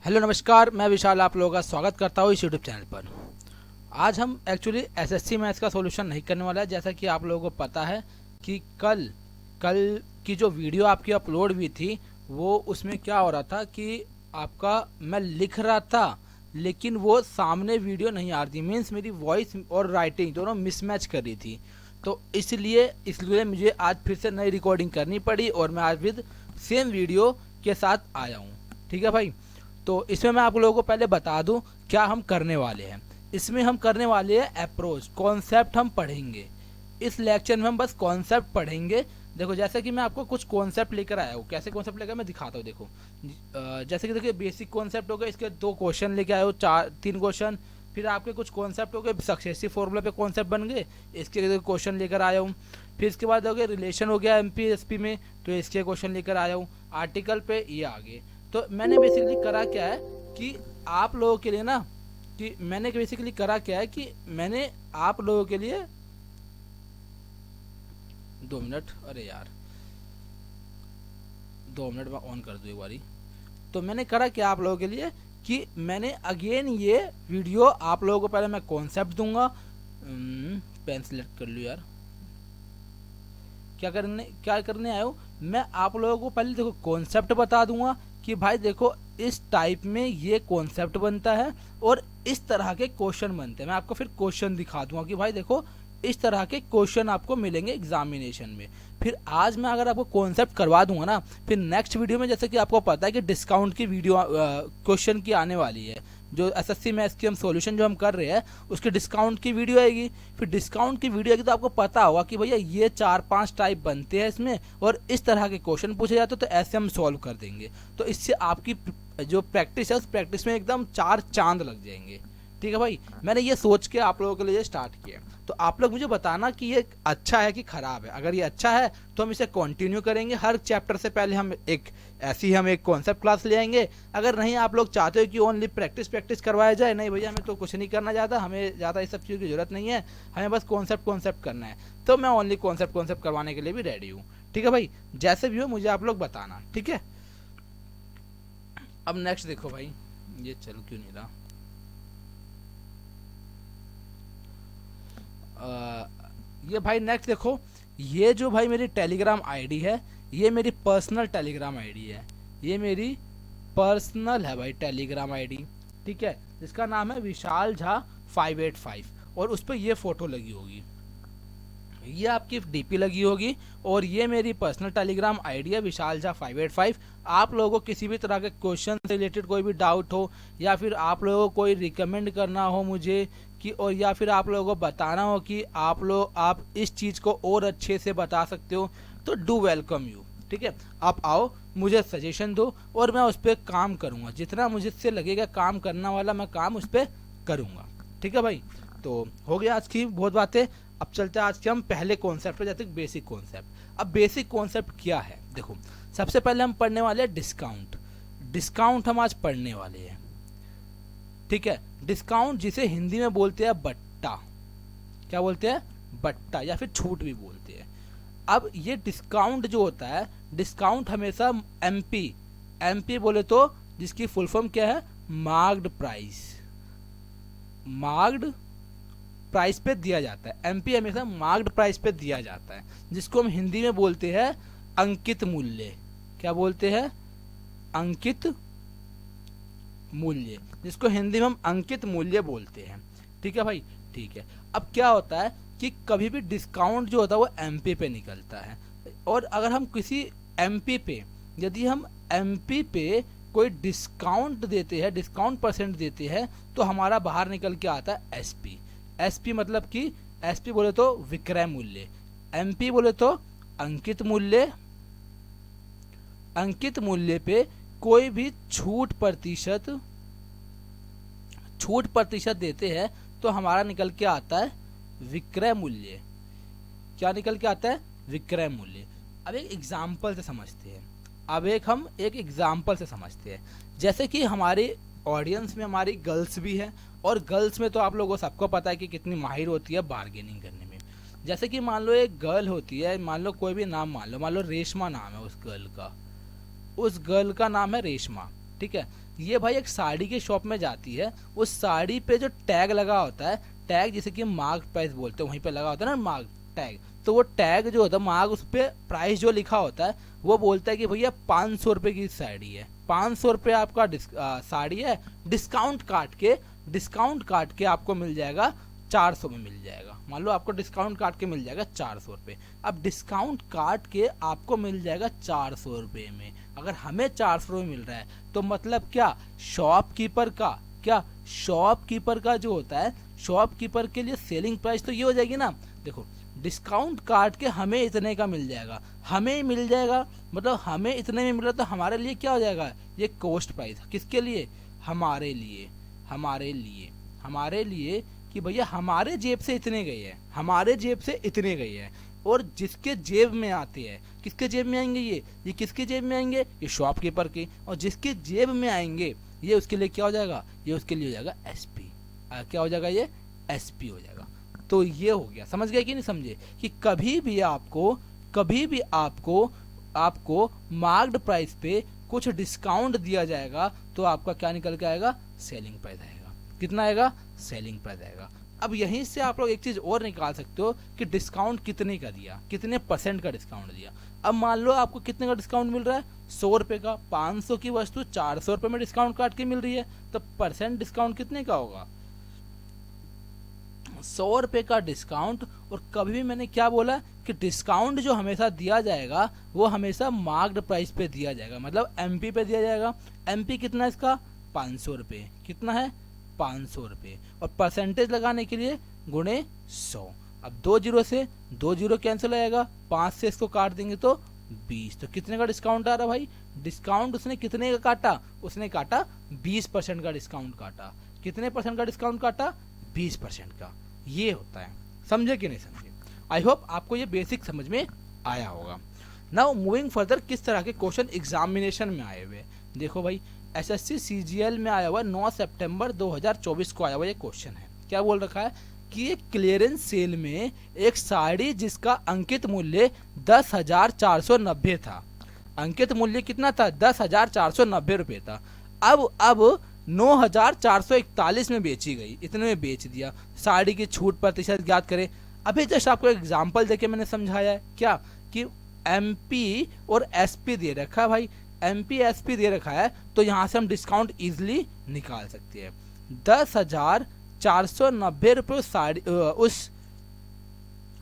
Hello नमस्कार, मैं विशाल आप लोगों का स्वागत करता हूँ इस यूट्यूब चैनल पर। आज हम एक्चुअली एसएससी मैथ्स का सॉल्यूशन नहीं करने वाला है। जैसा कि आप लोगों को पता है कि कल कल की जो वीडियो आपकी अपलोड हुई थी, वो उसमें क्या हो रहा था कि आपका मैं लिख रहा था लेकिन वो सामने वीडियो नहीं आ रही थी। मीन्स मेरी वॉइस और राइटिंग दोनों मिसमैच कर रही थी। तो इसलिए मुझे आज फिर से नई रिकॉर्डिंग करनी पड़ी और मैं आज विद सेम वीडियो के साथ आया हूँ। ठीक है भाई। तो इसमें मैं आप लोगों को पहले बता दूं क्या हम करने वाले हैं। इसमें हम करने वाले हैं अप्रोच, कॉन्सेप्ट हम पढ़ेंगे। इस लेक्चर में हम बस कॉन्सेप्ट पढ़ेंगे। देखो जैसे कि मैं आपको कुछ कॉन्सेप्ट लेकर आया हूँ। कैसे कॉन्सेप्ट लेकर मैं दिखाता हूँ। देखो जैसे कि देखिए बेसिक कॉन्सेप्ट हो गए, इसके 2 क्वेश्चन लेके आए हो, 3 क्वेश्चन। फिर आपके कुछ कॉन्सेप्ट हो गए, सक्सेसिव फॉर्मूला पे कॉन्सेप्ट बन गए, इसके क्वेश्चन लेकर आया हूँ। फिर इसके बाद हो गया रिलेशन हो गया एमपी एसपी में, तो इसके क्वेश्चन लेकर आया हूँ। आर्टिकल पे ये आगे। तो मैंने बेसिकली करा क्या है कि आप लोगों के लिए ना कि मैंने बेसिकली करा क्या है कि मैंने आप लोगों के लिए 2 मिनट, अरे यार 2 मिनट में ऑन कर दूँ एक बारी। तो मैंने करा क्या आप लोगों के लिए कि मैंने अगेन ये वीडियो आप लोगों को पहले मैं कॉन्सेप्ट दूंगा। पेन सिलेक्ट कर लूँ यार। क्या करने आया हूँ मैं आप लोगों को पहले देखो कॉन्सेप्ट बता दूंगा कि भाई देखो इस टाइप में ये कॉन्सेप्ट बनता है और इस तरह के क्वेश्चन बनते हैं। मैं आपको फिर क्वेश्चन दिखा दूंगा कि भाई देखो इस तरह के क्वेश्चन आपको मिलेंगे एग्जामिनेशन में। फिर आज मैं अगर आपको कॉन्सेप्ट करवा दूंगा ना, फिर नेक्स्ट वीडियो में जैसे कि आपको पता है कि डिस्काउंट की वीडियो क्वेश्चन की आने वाली है। जो एसएससी मैथ्स की हम सॉल्यूशन जो हम कर रहे हैं उसकी डिस्काउंट की वीडियो आएगी। फिर डिस्काउंट की वीडियो आएगी तो आपको पता होगा कि भैया ये 4-5 टाइप बनते हैं इसमें और इस तरह के क्वेश्चन पूछे जाते हैं, तो ऐसे हम सॉल्व कर देंगे। तो इससे आपकी जो प्रैक्टिस है उस प्रैक्टिस में एकदम 4 चांद लग जाएंगे। ठीक है भाई। मैंने ये सोच के आप लोगों के लिए स्टार्ट किया। तो आप लोग मुझे बताना कि ये अच्छा है कि खराब है। अगर ये अच्छा है तो हम इसे कंटिन्यू करेंगे। हर चैप्टर से पहले हम एक कॉन्सेप्ट क्लास ले आएंगे। अगर नहीं आप लोग चाहते हो कि ओनली प्रैक्टिस प्रैक्टिस करवाया जाए, नहीं भैया हमें तो कुछ नहीं करना ज़्यादा, हमें ज़्यादा इस सब चीज़ की जरूरत नहीं है, हमें बस कॉन्सेप्ट करना है, तो मैं ओनली कॉन्सेप्ट करवाने के लिए भी रेडी हूँ। ठीक है भाई। जैसे भी हो मुझे आप लोग बताना। ठीक है। अब नेक्स्ट देखो भाई, ये चल क्यों नहीं रहा। ये भाई नेक्स्ट देखो, ये जो भाई मेरी टेलीग्राम आईडी है, ये मेरी पर्सनल टेलीग्राम आईडी है। ये मेरी पर्सनल है भाई टेलीग्राम आईडी। ठीक है। जिसका नाम है विशाल झा 585 और उस पर ये फोटो लगी होगी, ये आपकी डीपी लगी होगी और ये मेरी पर्सनल टेलीग्राम आईडी है विशाल झा 585। आप लोगों को किसी भी तरह के क्वेश्चन से रिलेटेड कोई भी डाउट हो या फिर आप लोगों को कोई रिकमेंड करना हो मुझे कि, और या फिर आप लोगों को बताना हो कि आप इस चीज़ को और अच्छे से बता सकते हो, तो डू वेलकम यू। ठीक है। आप आओ, मुझे सजेशन दो और मैं उस पर काम करूँगा। जितना मुझसे लगेगा काम करना वाला मैं काम उस पर करूँगा। ठीक है भाई। तो हो गया आज की बहुत बातें। अब चलते हैं आज के हम पहले कॉन्सेप्ट पे, जैसे बेसिक कॉन्सेप्ट। अब बेसिक कॉन्सेप्ट क्या है देखो, सबसे पहले हम पढ़ने वाले हैं डिस्काउंट। डिस्काउंट हम आज पढ़ने वाले हैं। ठीक है। डिस्काउंट जिसे हिंदी में बोलते हैं बट्टा। क्या बोलते हैं? बट्टा, या फिर छूट भी बोलते हैं। अब ये डिस्काउंट जो होता है, डिस्काउंट हमेशा एमपी बोले तो जिसकी फुल फॉर्म क्या है? Marked price. मार्क्ड प्राइस पे दिया जाता है। एमपी हमेशा मार्क्ड प्राइस पे दिया जाता है, जिसको हम हिंदी में बोलते हैं अंकित मूल्य। क्या बोलते हैं? अंकित मूल्य, जिसको हिंदी में हम अंकित मूल्य बोलते हैं। ठीक है भाई। ठीक है। अब क्या होता है कि कभी भी डिस्काउंट जो होता है वो एमपी पे निकलता है, और अगर हम किसी एमपी पे, यदि हम एमपी पे कोई डिस्काउंट देते हैं, डिस्काउंट परसेंट देते हैं, तो हमारा बाहर निकल के आता है एसपी। एसपी मतलब कि एसपी बोले तो विक्रय मूल्य, एमपी बोले तो अंकित मूल्य। अंकित मूल्य पे कोई भी छूट प्रतिशत देते हैं तो हमारा निकल के आता है विक्रय मूल्य। क्या निकल के आता है? विक्रय मूल्य। अब एक एग्जाम्पल से समझते हैं। जैसे कि हमारे ऑडियंस में हमारी गर्ल्स भी है, और गर्ल्स में तो आप लोगों को सबको पता है कि कितनी माहिर होती है बार्गेनिंग करने में। जैसे कि मान लो एक गर्ल होती है, मान लो कोई भी नाम मान लो रेशमा नाम है उस गर्ल का नाम है रेशमा। ठीक है। ये भाई एक साड़ी के शॉप में जाती है, उस साड़ी पे जो टैग लगा होता है, टैग जिसे कि मार्क प्राइस बोलते हैं, वहीं पे लगा होता है ना मार्क टैग, तो वो टैग जो होता है मार्क, उस पर प्राइस जो लिखा होता है वो बोलता है कि भैया 500 रुपये की साड़ी है, 500 रुपये आपका साड़ी है, डिस्काउंट काट के आपको मिल जाएगा 400 में मिल जाएगा। मान लो आपको डिस्काउंट काट के मिल जाएगा 400 रुपये। अब डिस्काउंट काट के आपको मिल जाएगा 400 रुपये में, अगर हमें 400 रुपये मिल रहा है तो मतलब क्या, शॉपकीपर का जो होता है, शॉपकीपर के लिए सेलिंग प्राइस तो ये हो जाएगी ना। देखो डिस्काउंट काट के हमें इतने का मिल जाएगा, हमें मिल जाएगा मतलब हमें इतने में मिल रहा, तो हमारे लिए क्या हो जाएगा, ये कॉस्ट प्राइस। किसके लिए, हमारे लिए कि भैया हमारे जेब से इतने गए हैं, और जिसके जेब में आते हैं, किसके जेब में आएंगे, ये किसके जेब में आएंगे, ये शॉपकीपर के, और जिसके जेब में आएंगे ये उसके लिए क्या हो जाएगा, ये उसके लिए हो जाएगा एसपी। क्या हो जाएगा, ये एसपी हो जाएगा। तो ये हो गया, समझ गए कि नहीं समझे, कि कभी भी आपको मार्क्ड प्राइस पे कुछ डिस्काउंट दिया जाएगा तो आपका क्या निकल के आएगा, सेलिंग प्राइस आएगा। कितना आएगा, सेलिंग प्राइस आएगा। अब यहीं से आप लोग एक चीज और निकाल सकते हो कि डिस्काउंट कितने का दिया, कितने % का डिस्काउंट दिया। अब मान लो आपको कितने का डिस्काउंट मिल रहा है, 100 रुपए का, 500 की वस्तु 400 रुपए में डिस्काउंट काट के मिल रही है, तो % डिस्काउंट कितने का होगा, 100 रुपए का डिस्काउंट। और कभी भी मैंने क्या बोला कि डिस्काउंट जो हमेशा दिया जाएगा वो हमेशा मार्क्ड प्राइस पे दिया जाएगा, मतलब एमपी पे दिया जाएगा। एमपी कितना है इसका, 500 रुपये, कितना है, 500 रुपये, और परसेंटेज लगाने के लिए गुणे 100। अब 2 जीरो से 2 जीरो कैंसिल हो जाएगा, 5 से इसको काट देंगे तो 20। तो कितने का डिस्काउंट आ रहा भाई, डिस्काउंट उसने कितने का काटा, उसने काटा 20% का डिस्काउंट काटा। कितने % का डिस्काउंट काटा, 20% का। ये होता है, समझे कि नहीं समझे। आई होप आपको ये बेसिक समझ में आया होगा। नाउ मूविंग फर्दर, किस तरह के क्वेश्चन एग्जामिनेशन में आए हुए, देखो भाई एसएससी सीजीएल में आया हुआ 9 सितंबर 2024 को आया हुआ ये क्वेश्चन है। क्या बोल रखा है कि एक क्लियरेंस सेल में एक साड़ी जिसका अंकित मूल्य 10,490 था, अंकित मूल्य कितना था, 10,490 रुपये था, अब 9,441 में बेची गई, इतने में बेच दिया। साड़ी की छूट प्रतिशत ज्ञात करें। अभी जस्ट आपको एग्जांपल देके मैंने समझाया है क्या, कि एमपी और एसपी दे रखा है भाई, एमपी एसपी दे रखा है, तो यहाँ से हम डिस्काउंट इजिली निकाल सकते हैं। 10,490 रुपये उस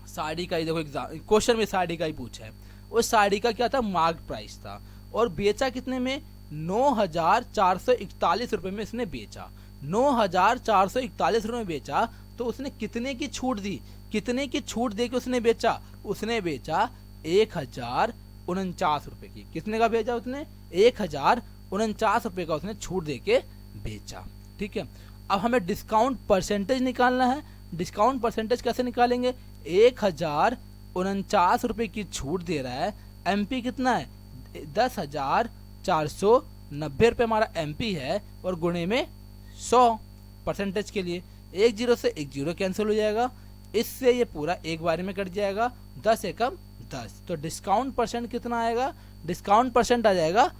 साड़ी का ही, देखो क्वेश्चन में साड़ी का ही पूछा है, उस साड़ी का क्या था, मार्क प्राइस था, और बेचा कितने में, 9,441 रुपये में इसने बेचा। 9,441 रुपये में बेचा, तो उसने कितने की छूट दी, कितने की छूट दे के उसने बेचा, उसने बेचा 1,049 रुपये की। कितने का बेचा उसने, 1,049 रुपये का उसने छूट दे के बेचा। ठीक है, अब हमें डिस्काउंट परसेंटेज निकालना है। डिस्काउंट परसेंटेज कैसे निकालेंगे, 1,049 रुपये की छूट दे रहा है, एमपी कितना है, 10,490 रुपये हमारा एमपी है, और गुणे में 100 परसेंटेज के लिए 1 जीरो से 1 जीरो कैंसिल हो जाएगा, इससे ये पूरा एक बार में कट जाएगा, 10 एकम 10। तो डिस्काउंट परसेंट कितना आएगा, डिस्काउंट परसेंट आ जाएगा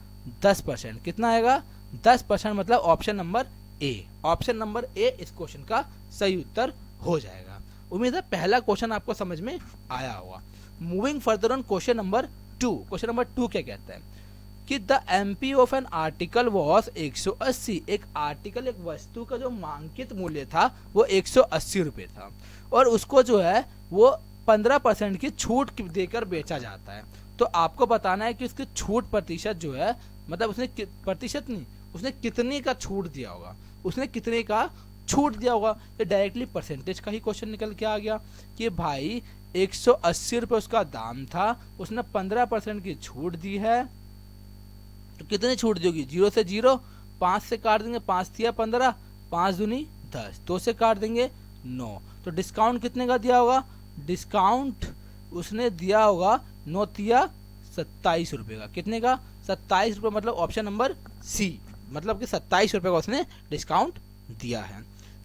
10%। कितना आएगा, 10%, मतलब option number A, option number A इस क्वेश्चन का सही उत्तर हो जाएगा। उम्मीद है पहला क्वेश्चन आपको समझ में आया होगा। Moving further on question number 2। Question number 2 क्या कहता है कि the MP of an article was 180। एक आर्टिकल, एक वस्तु का जो मांकित मूल्य था वो 180 रुपये था, और उसको जो है वो 15% की छूट देकर बेचा जाता है। तो आपको बताना है कि उसकी छूट प्रतिशत जो है, मतलब उसने प्रतिशत नहीं, उसने कितने का छूट दिया होगा, उसने कितने का छूट दिया होगा। ये डायरेक्टली परसेंटेज का ही क्वेश्चन निकल के आ गया कि भाई 180 रुपये उसका दाम था, उसने 15% की छूट दी है, तो कितनी छूट दी होगी, 0 से 0, 5 से काट देंगे, 5 तिया 15, 5 दूनी 10, 2 से काट देंगे 9। तो डिस्काउंट कितने का दिया होगा, डिस्काउंट उसने दिया होगा 9 तिया 27 रुपये का। कितने का, 27 रुपये, मतलब ऑप्शन नंबर सी, मतलब कि 27 रुपये का उसने डिस्काउंट दिया है।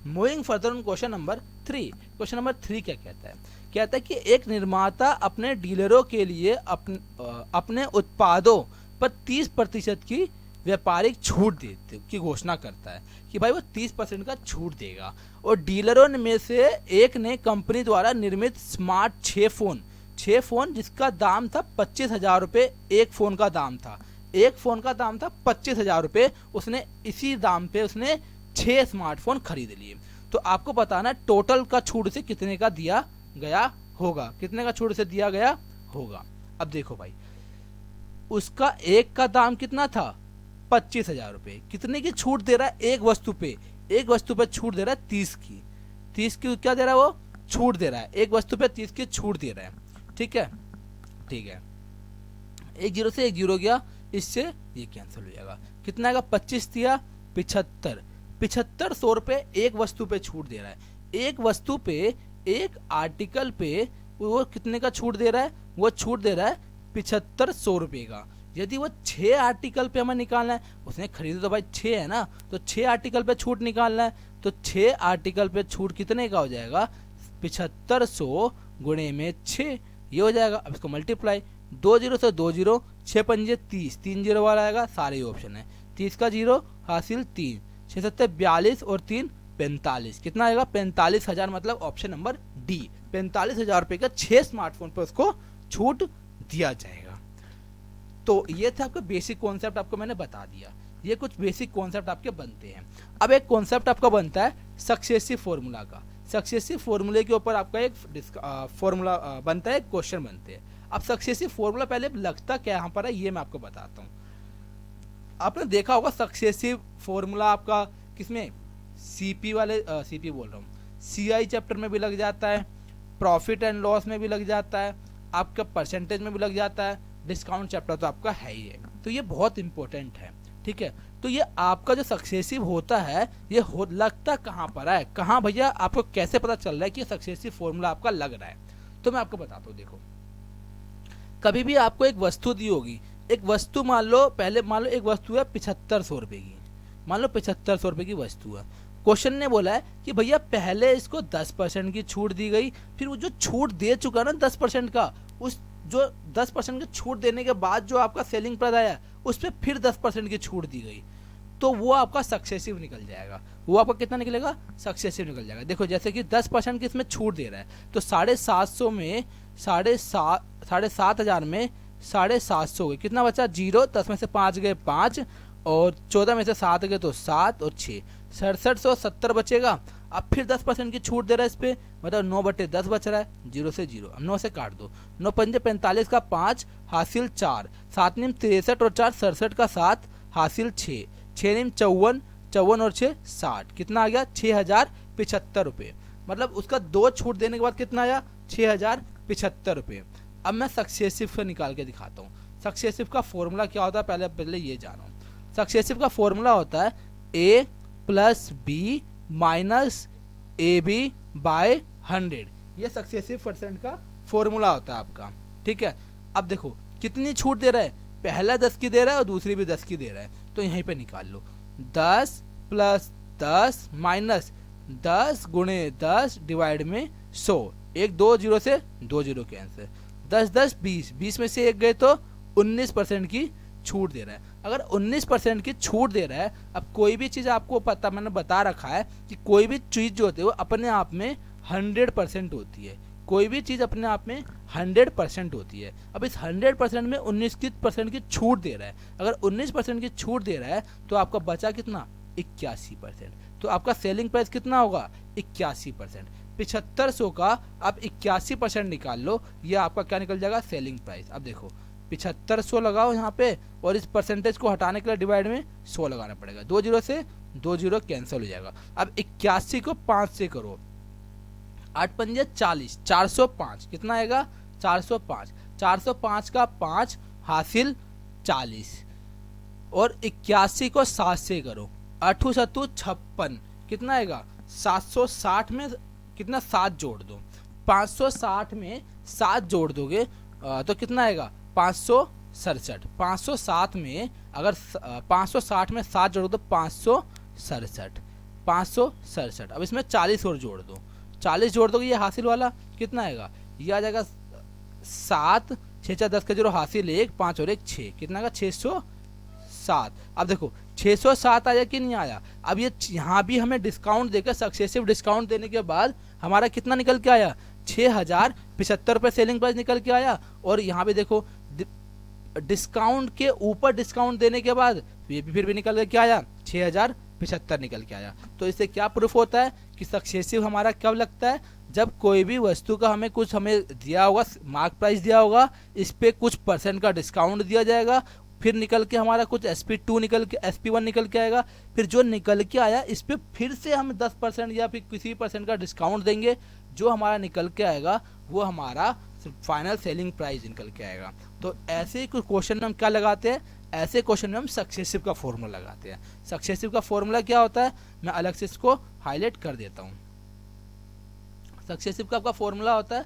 Moving further on question number 3। Question number 3 क्या कहता है, कहता है कि एक निर्माता अपने डीलरों के लिए अपने उत्पादों पर 30% की व्यापारिक छूट देते की घोषणा करता है कि भाई वो 30% का छूट देगा। और डीलरों में से एक ने कंपनी द्वारा निर्मित स्मार्ट 6 फोन जिसका दाम था 25,000 रुपये, एक फ़ोन का दाम था, एक फ़ोन का दाम था 25,000 रुपये, उसने इसी दाम पे उसने 6 स्मार्टफोन खरीद लिए। तो आपको बताना टोटल का छूट से कितने का दिया गया होगा, कितने का छूट से दिया गया होगा। अब देखो भाई, उसका एक का दाम कितना था 25,000 रुपये, कितने की छूट दे रहा है एक वस्तु पे, एक वस्तु पे छूट दे रहा है 30 की क्या दे रहा है वो छूट दे रहा है, एक वस्तु पे 30 की छूट दे रहा है। ठीक है, ठीक है, एक जीरो से एक जीरो गया, इससे ये कैंसिल हो जाएगा। कितना आएगा 25 दिया 75 रुपये एक वस्तु पे छूट दे रहा है। एक वस्तु पे, एक आर्टिकल पे वो कितने का छूट दे रहा है, वो छूट दे रहा है 7500 रुपये का। यदि वो 6 आर्टिकल पे हमें निकालना है, उसने खरीदा तो भाई 6 है ना, तो 6 आर्टिकल पे छूट निकालना है, तो 6 आर्टिकल पे छूट कितने का हो जाएगा 7500 गुणे में 6, ये हो जाएगा। अब इसको मल्टीप्लाई, 2 जीरो से 2 जीरो, 6 पंजे 30, 3 जीरो वाला आएगा, सारे ऑप्शन है, 30 का जीरो हासिल 3, 6 सत्ते 42 और 3 45, कितना आएगा 45,000, मतलब ऑप्शन नंबर डी, 45,000 रुपये का 6 स्मार्टफोन पर उसको छूट दिया जाएगा। तो ये था आपका बेसिक कॉन्सेप्ट, आपको मैंने बता दिया। ये कुछ बेसिक कॉन्सेप्ट आपके बनते हैं। अब एक कॉन्सेप्ट आपका बनता है सक्सेसिव फॉर्मूला का। सक्सेसिव फॉर्मूले के ऊपर आपका एक फॉर्मूला बनता है, क्वेश्चन बनते हैं। अब सक्सेसिव फॉर्मूला पहले लगता क्या यहाँ पर है, ये मैं आपको बताता हूँ। आपने देखा होगा सक्सेसिव फॉर्मूला आपका किसमें, सीपी वाले सीपी बोल रहा हूँ, सीआई चैप्टर में भी लग जाता है, प्रॉफिट एंड लॉस में भी लग जाता है, आपका परसेंटेज में भी लग जाता है, डिस्काउंट चैप्टर तो आपका है ही है। तो ये बहुत इंपॉर्टेंट है। ठीक है, तो ये आपका जो सक्सेसिव होता है ये लगता कहाँ पर है, कहाँ भैया आपको कैसे पता चल रहा है कि सक्सेसिव फॉर्मूला आपका लग रहा है। तो मैं आपको बताता हूँ, देखो कभी भी आपको एक वस्तु दी होगी, एक वस्तु मान लो, पहले मान लो एक वस्तु है 7500 रुपये की, मान लो 7500 रुपये की वस्तु है। क्वेश्चन ने बोला है कि भैया पहले इसको 10% की छूट दी गई, फिर वो जो छूट दे चुका ना 10% का, उस जो 10% की छूट देने के बाद जो आपका सेलिंग प्राइस आया उस पर फिर 10% की छूट दी गई, तो वो आपका सक्सेसिव निकल जाएगा। वो आपका कितना निकलेगा, सक्सेसिव निकल जाएगा। देखो जैसे कि 10% की इसमें छूट दे रहा है, तो 750 में 7,500 में 750 गए, कितना बचा 0, 10 में से 5 गए 5, और 14 में से 7 गए तो 7 और 6, 6770 बचेगा। अब फिर 10% की छूट दे रहा है इस पे, मतलब 9/10 बच रहा है, 0 से 0, अब 9 से काट दो, 9 पंजे 45 का 5 हासिल 4, 7 नीम 63 और 4 67 का 7 हासिल 6, 6 नीम 54, 54 और 6 60, कितना आ गया 6,075 रुपये। मतलब उसका 2 छूट देने के बाद कितना आया 6,075 रुपये। अब मैं सक्सेसिव का निकाल के दिखाता हूँ। सक्सेसिव का फॉर्मूला क्या होता है, पहले ये जानो। सक्सेसिव का फॉर्मूला होता है a plus B minus A B by 100, ये सक्सेसिव परसेंट का फॉर्मूला होता है आपका। ठीक है, अब देखो कितनी छूट दे रहा है, पहला 10 की दे रहा है और दूसरी भी 10 की दे रहा है, तो यहीं पे निकाल लो 10 प्लस 10 माइनस 10 गुणे 10 डिवाइड में 100, 1 2 0 से 2 0 कैंसिल, 10 10 20, 20 में से 1 गए तो 19% की छूट दे रहा है। अगर 19% की छूट दे रहा है, अब कोई भी चीज़ आपको पता, मैंने बता रखा है कि कोई भी चीज़ जो होती है वो अपने आप में 100% होती है, कोई भी चीज़ अपने आप में 100% होती है। अब इस 100% में 19% की छूट दे रहा है, अगर 19% की छूट दे रहा है तो आपका बचा कितना 81%, तो आपका सेलिंग प्राइस कितना होगा 81%। 7500 का आप 81% निकाल लो, ये आपका क्या निकल जाएगा सेलिंग प्राइस। अब देखो 7500 लगाओ यहाँ पे, और इस परसेंटेज को हटाने के लिए डिवाइड में 100 लगाना पड़ेगा, 2 0 से 2 0 कैंसिल हो जाएगा। अब 81 को 5 से करो, 8 पंजे 40, 405, कितना आएगा 405, 405 का 5 हासिल 40, और 81 को 7 से करो, 8 7 56, कितना आएगा 760 में कितना 7 जोड़ दो, 560 में 7 जोड़ दोगे तो कितना आएगा 567, 507 में अगर 560 में 7 जोड़ दो 567, 567। अब इसमें 40 और जोड़ दो, 40 जोड़ दोगे ये हासिल वाला कितना आएगा, ये आ जाएगा 7, 6 4 10 का 0 हासिल 1, 5 और 1 6, कितना आएगा 607। अब देखो 607 आया कि नहीं आया। अब ये यहाँ भी हमें डिस्काउंट देकर, सक्सेसिव डिस्काउंट देने के बाद हमारा कितना निकल के आया, 6075 रुपये सेलिंग प्राइस निकल के आया। और यहाँ पे देखो डिस्काउंट के ऊपर डिस्काउंट देने के बाद ये भी फिर भी निकल के आया, 6075 निकल के आया। तो इससे क्या प्रूफ होता है कि सक्सेसिव हमारा कब लगता है, जब कोई भी वस्तु का हमें कुछ हमें दिया होगा, मार्क प्राइस दिया होगा, इस पे कुछ % का डिस्काउंट दिया जाएगा, फिर निकल के हमारा कुछ SP2 निकल के SP1 निकल के आएगा, फिर जो निकल के आया इस पे फिर से हम 10% या फिर किसी % का डिस्काउंट देंगे, जो हमारा निकल के आएगा वो हमारा फाइनल सेलिंग प्राइस निकल के आएगा। तो ऐसे कुछ क्वेश्चन में हम क्या लगाते हैं, ऐसे क्वेश्चन में हम सक्सेसिव का फॉर्मूला लगाते हैं। सक्सेसिव का फॉर्मूला क्या होता है, मैं अलग से इसको हाईलाइट कर देता हूँ। सक्सेसिव का आपका फॉर्मूला होता है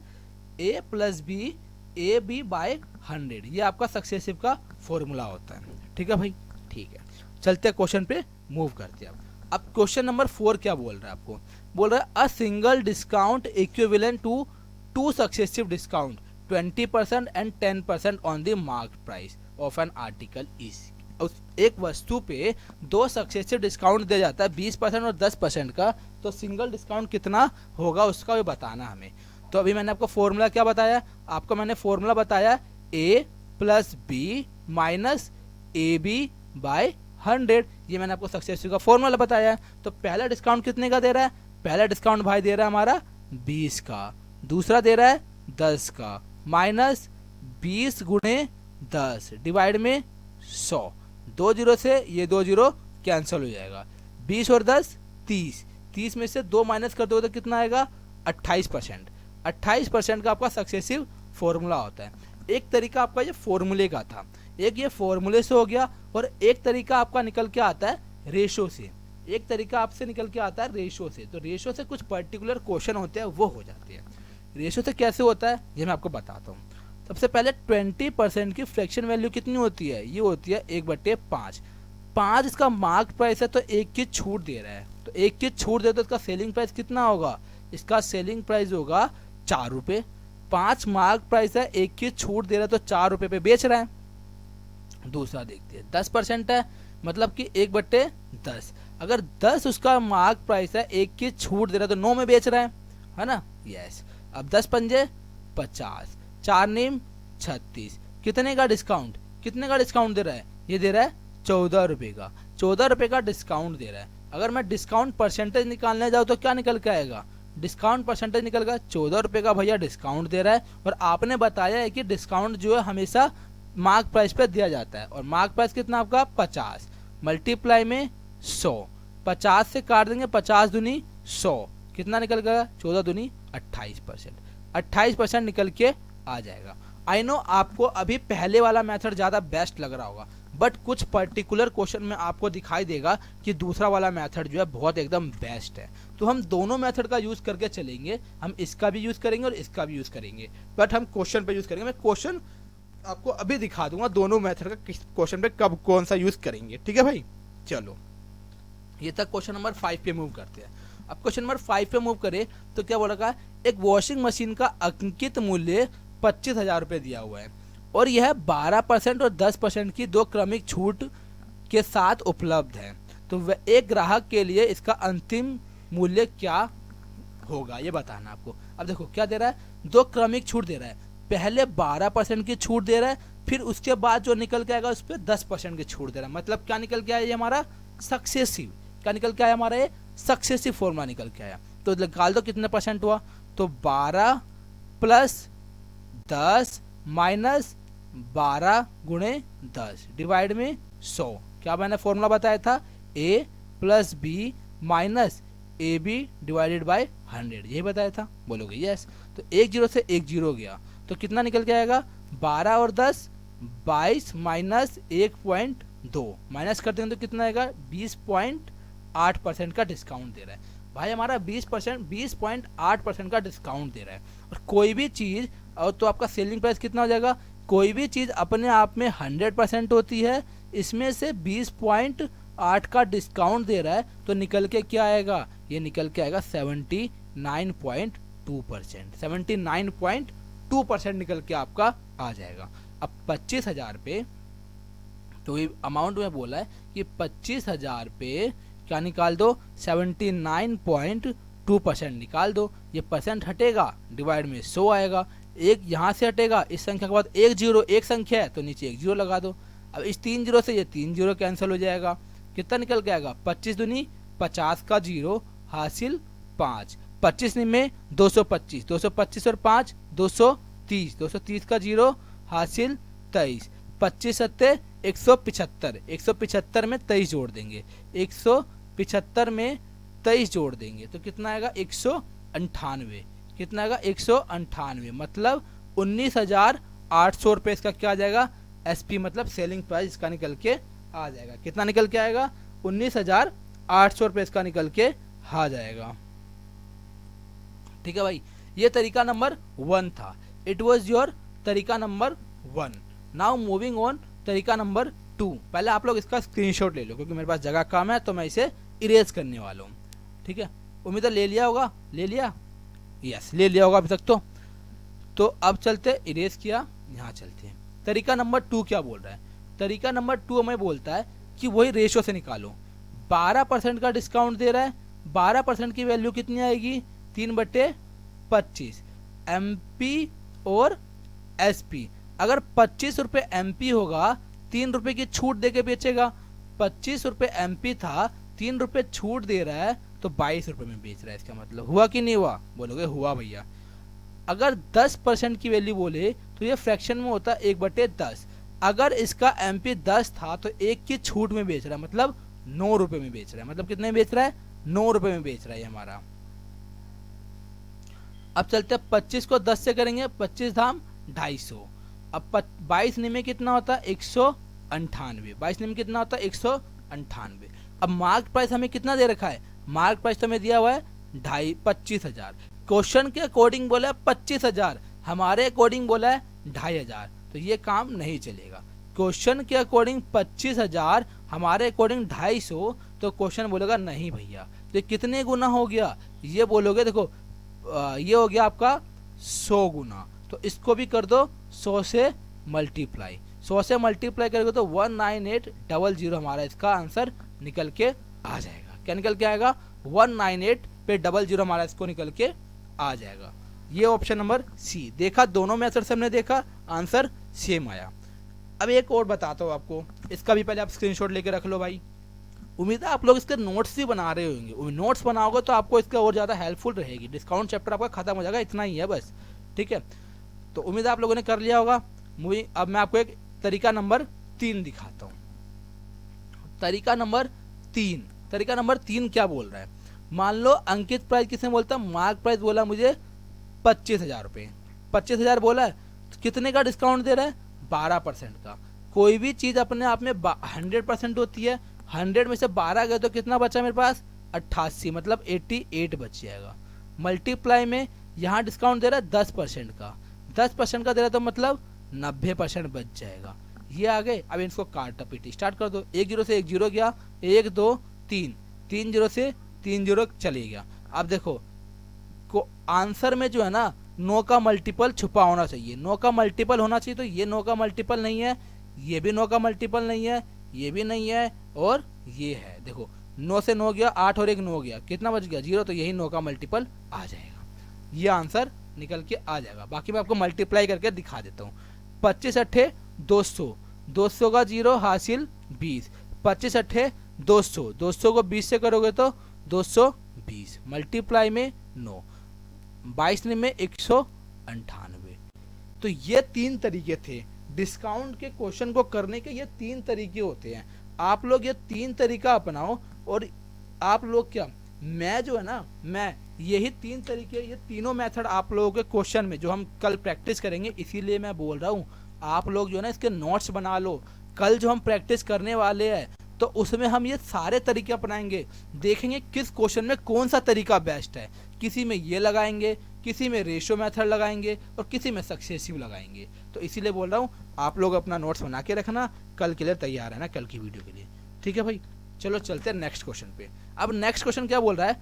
A + B AB by 100, ये आपका सक्सेसिव का फॉर्मूला होता है। ठीक है भाई, ठीक है, चलते हैं क्वेश्चन पे मूव करते हैं। अब क्वेश्चन नंबर 4 क्या बोल रहा है आपको, बोल रहा है a single discount equivalent to 2 successive discount 20% and 10% on the mark price of an article is. उस एक वस्तु पे 2 सक्सेसिव डिस्काउंट दिया जाता है, 20% और 10% का, तो सिंगल डिस्काउंट कितना होगा उसका भी बताना हमें। तो अभी मैंने आपको फॉर्मूला क्या बताया, आपको मैंने फॉर्मूला बताया A + B - AB by 100, ये मैंने आपको सक्सेसिव का फॉर्मूला बताया। तो पहला डिस्काउंट कितने का दे रहा है, पहला डिस्काउंट भाई दे रहा है हमारा 20 का, दूसरा दे रहा है 10 का, माइनस 20 × 10 डिवाइड में 100, 2 जीरो से ये 2 जीरो कैंसिल हो जाएगा, 20 और 10 30, 30 में से 2 माइनस कर दो तो कितना आएगा 28%। 28% का आपका सक्सेसिव फॉर्मूला होता है। एक तरीका आपका ये फॉर्मूले का था, एक ये फॉर्मूले से हो गया, और एक तरीका आपका निकल के आता है रेशो से, एक तरीका आपसे निकल के आता है रेशो से। तो रेशो से कुछ पर्टिकुलर क्वेश्चन होते हैं वो हो जाते हैं। रेशो से कैसे होता है ये मैं आपको बताता हूँ। सबसे पहले 20% की फ्रैक्शन वैल्यू कितनी होती है, ये होती है 1/5। 5 इसका मार्क प्राइस है तो 1 की छूट दे रहा है, तो 1 की छूट दे तो इसका सेलिंग प्राइस कितना होगा, इसका सेलिंग प्राइस होगा 4 रुपये। 5 मार्क प्राइस है, 1 की छूट दे रहा है तो 4 रुपये पे बेच रहा है। दूसरा देखते हैं 10% है, मतलब कि 1/10। अगर 10 उसका मार्क प्राइस है, 1 की छूट दे रहा है तो 9 में बेच रहा है ना, यस। अब 10 पंजे 50, 4 नीम 36, कितने का डिस्काउंट, कितने का डिस्काउंट दे रहा है, ये दे रहा है 14 रुपये का, 14 रुपये का डिस्काउंट दे रहा है। अगर मैं डिस्काउंट परसेंटेज निकालने जाऊँ तो क्या निकल के आएगा, डिस्काउंट परसेंटेज निकल गया 14 रुपये का भैया डिस्काउंट दे रहा है। और आपने बताया है कि डिस्काउंट जो है हमेशा मार्क प्राइस पे दिया जाता है, और मार्क प्राइस कितना आपका 50 मल्टीप्लाई में 100, 50 से काट देंगे 50 दूनी 100, कितना निकल गया 14 दूनी 28%, 28% निकल के आ जाएगा। आई नो आपको अभी पहले वाला मेथड ज़्यादा बेस्ट लग रहा होगा, बट कुछ पर्टिकुलर क्वेश्चन में आपको दिखाई देगा कि दूसरा वाला मेथड जो है बहुत एकदम बेस्ट है। तो हम दोनों मेथड का यूज़ करके चलेंगे, हम इसका भी यूज़ करेंगे और इसका भी यूज़ करेंगे, बट हम क्वेश्चन पे यूज़ करेंगे। मैं क्वेश्चन आपको अभी दिखा दूंगा दोनों मेथड का किस क्वेश्चन पे कब कौन सा यूज़ करेंगे, ठीक है भाई। चलो ये तक क्वेश्चन नंबर 5 पे मूव करते हैं। अब क्वेश्चन नंबर 5 पे मूव करें तो क्या बोल रखा है, एक वॉशिंग मशीन का अंकित मूल्य 25,000 रुपये दिया हुआ है, और यह 12% और 10% की 2 क्रमिक छूट के साथ उपलब्ध है। तो वह एक ग्राहक के लिए इसका अंतिम मूल्य क्या होगा ये बताना आपको। अब देखो क्या दे रहा है, 2 क्रमिक छूट दे रहा है, पहले 12% की छूट दे रहा है, फिर उसके बाद जो निकल के आएगा उस पर 10% की छूट दे रहा है। मतलब क्या निकल के आया ये हमारा सक्सेसिव, क्या निकल के आया हमारा ये सक्सेसिव फॉर्मूला निकल के आया। तो निकाल दो कितने परसेंट हुआ, तो 12 + 10 - 12 × 10 डिवाइड में 100, क्या मैंने फॉर्मूला बताया था A + B - AB divided by 100, यही बताया था, बोलोगे यस। तो 1 जीरो से 1 जीरो गया तो कितना निकल के आएगा 12 और 10 22 - 1.2 माइनस कर देंगे तो कितना आएगा 20.8% का डिस्काउंट दे रहा है भाई हमारा 20.8% का डिस्काउंट दे रहा है। और कोई भी चीज़, और तो आपका सेलिंग प्राइस कितना हो जाएगा, कोई भी चीज़ अपने आप में 100% होती है, इसमें से 20.8 का डिस्काउंट दे रहा है तो निकल के क्या आएगा, ये निकल के आएगा 79.2%, 79.2% निकल के आपका आ जाएगा। अब 25,000 पे तो ये अमाउंट में बोला है कि 25,000 पे क्या निकाल दो, 79.2% निकाल दो। ये परसेंट हटेगा, डिवाइड में 100 आएगा, एक यहाँ से हटेगा, इस संख्या के बाद एक जीरो, एक संख्या है तो नीचे एक जीरो लगा दो। अब इस 3 जीरो से ये 3 जीरो कैंसिल हो जाएगा, कितना निकल के आएगा, 25 दूनी 50 का जीरो हासिल 5, 25 में 225, 225 और 5 230, 230 का जीरो हासिल 23, 25 सत्ते 175, 175 में 23 जोड़ देंगे, 175 में 23 जोड़ देंगे तो कितना आएगा 198, कितना आएगा 198, मतलब 19,800 रुपये इसका क्या आ जाएगा, एसपी मतलब सेलिंग प्राइस इसका निकल के आ जाएगा। कितना निकल के आएगा, 19,800 रुपये इसका निकल के आ जाएगा। ठीक है भाई, ये तरीका नंबर 1 था। इट वॉज योर तरीका नंबर 1। नाउ मूविंग ऑन तरीका नंबर 2। पहले आप लोग इसका स्क्रीनशॉट ले लो क्योंकि मेरे पास जगह कम है तो मैं इसे इरेज करने वाला हूँ। ठीक है, उम्मीद है ले लिया होगा, ले लिया, यस ले लिया होगा अभी तक तो अब चलते, इरेज किया, यहाँ चलते हैं। तरीका नंबर 2 क्या बोल रहा है, तरीका नंबर 2 हमें बोलता है कि वही रेशो से निकालो। 12% का डिस्काउंट दे रहा है, 12% की वैल्यू कितनी आएगी, 3/25 MP और SP। अगर 25 रुपये MP होगा, 3 रुपये की छूट दे के बेचेगा। 25 रुपये MP था, 3 रुपये छूट दे रहा है तो 22 रुपये में बेच रहा है। इसका मतलब हुआ कि नहीं हुआ, बोलोगे हुआ भैया। अगर 10% की वैल्यू बोले तो ये फ्रैक्शन में होता है 1/10। अगर इसका MP 10 था तो 1 की छूट में बेच रहा है, मतलब 9 रुपये में बेच रहा है। मतलब कितने में बेच रहा है, 9 रुपये में बेच रहा है हमारा। अब चलते हैं 25 को 10 से करेंगे, 25 धाम 250। अब 22 में कितना होता है, 198। 22 में कितना होता है, 198। अब मार्क प्राइस हमें कितना दे रखा है, मार्क प्राइस तो हमें दिया हुआ है 25,000। क्वेश्चन के अकॉर्डिंग बोला है 25,000, हमारे अकॉर्डिंग बोला है 2,500, तो ये काम नहीं चलेगा। क्वेश्चन के अकॉर्डिंग 25,000, हमारे अकॉर्डिंग 250, तो क्वेश्चन बोलेगा नहीं भैया, तो कितने गुना हो गया, ये बोलोगे देखो ये हो गया आपका 100 गुना, तो इसको भी कर दो 100 से मल्टीप्लाई। 100 से मल्टीप्लाई करोगे तो 19800 हमारा इसका आंसर निकल के आ जाएगा। क्या निकल के आएगा, 198 पे 00 हमारा इसको निकल के आ जाएगा। ये ऑप्शन नंबर सी। देखा, दोनों मेथड से हमने देखा, आंसर सेम आया। अब एक और बताता हूँ आपको, इसका भी पहले आप स्क्रीनशॉट लेके रख लो भाई। उम्मीद है आप लोग इसके नोट्स भी बना रहे होंगे, नोट्स बनाओगे तो आपको इसका और ज़्यादा हेल्पफुल रहेगी। डिस्काउंट चैप्टर आपका खत्म हो जाएगा, इतना ही है बस। ठीक है, तो उम्मीद है आप लोगों ने कर लिया होगा। अब मैं आपको एक तरीका नंबर 3 दिखाता हूँ। तरीका नंबर 3, तरीका नंबर 3 क्या बोल रहा है, मान लो अंकित प्राइस किसने बोलता है, मार्क प्राइस बोला मुझे 25,000 रुपये, 25,000 बोला है, तो कितने का डिस्काउंट दे रहा है, 12% का। कोई भी चीज़ अपने आप में 100% होती है, 100 में से 12 गए तो कितना बचा मेरे पास, 88, मतलब 88 बच जाएगा। मल्टीप्लाई में यहाँ डिस्काउंट दे रहा है 10% का, 10% का दे रहा है तो मतलब 90% बच जाएगा। ये आ गए। अब इसको काटा पीटी स्टार्ट कर दो, 1 जीरो से 1 जीरो गया, 1 2 3, 3 जीरो से 3 जीरो चले गया। अब देखो को आंसर में जो है ना 9 का मल्टीपल छुपा होना चाहिए, 9 का मल्टीपल होना चाहिए, तो ये 9 का मल्टीपल नहीं है, ये भी 9 का मल्टीपल नहीं है, ये भी नहीं है, और ये है। देखो 9 से 9 गया, 8 और 1 9 गया, कितना बच गया, 0, तो यही 9 का मल्टीपल आ जाएगा। ये आंसर निकल के आ जाएगा। बाकी मैं आपको मल्टीप्लाई करके दिखा देता हूँ। 25 अट्ठे 200, 200 का 0 हासिल 20, 25 अट्ठे 200, 200 को 20 से करोगे तो 220, मल्टीप्लाई में 9, 22 में 198। तो ये 3 तरीके थे डिस्काउंट के क्वेश्चन को करने के। ये 3 तरीके होते हैं, आप लोग ये 3 तरीका अपनाओ। और आप लोग क्या, मैं जो है ना, मैं यही 3 तरीके, ये तीनों मेथड आप लोगों के क्वेश्चन में जो हम कल प्रैक्टिस करेंगे, इसीलिए मैं बोल रहा हूँ आप लोग जो है ना इसके नोट्स बना लो। कल जो हम प्रैक्टिस करने वाले हैं तो उसमें हम ये सारे तरीके अपनाएंगे, देखेंगे किस क्वेश्चन में कौन सा तरीका बेस्ट है। किसी में ये लगाएंगे, किसी में रेशो मेथड लगाएंगे, और किसी में सक्सेसिव लगाएंगे। तो इसीलिए बोल रहा हूँ आप लोग अपना नोट्स बना के रखना, कल के लिए तैयार है ना, कल की वीडियो के लिए। ठीक है भाई, चलो चलते हैं नेक्स्ट क्वेश्चन पे। अब नेक्स्ट क्वेश्चन क्या बोल रहा है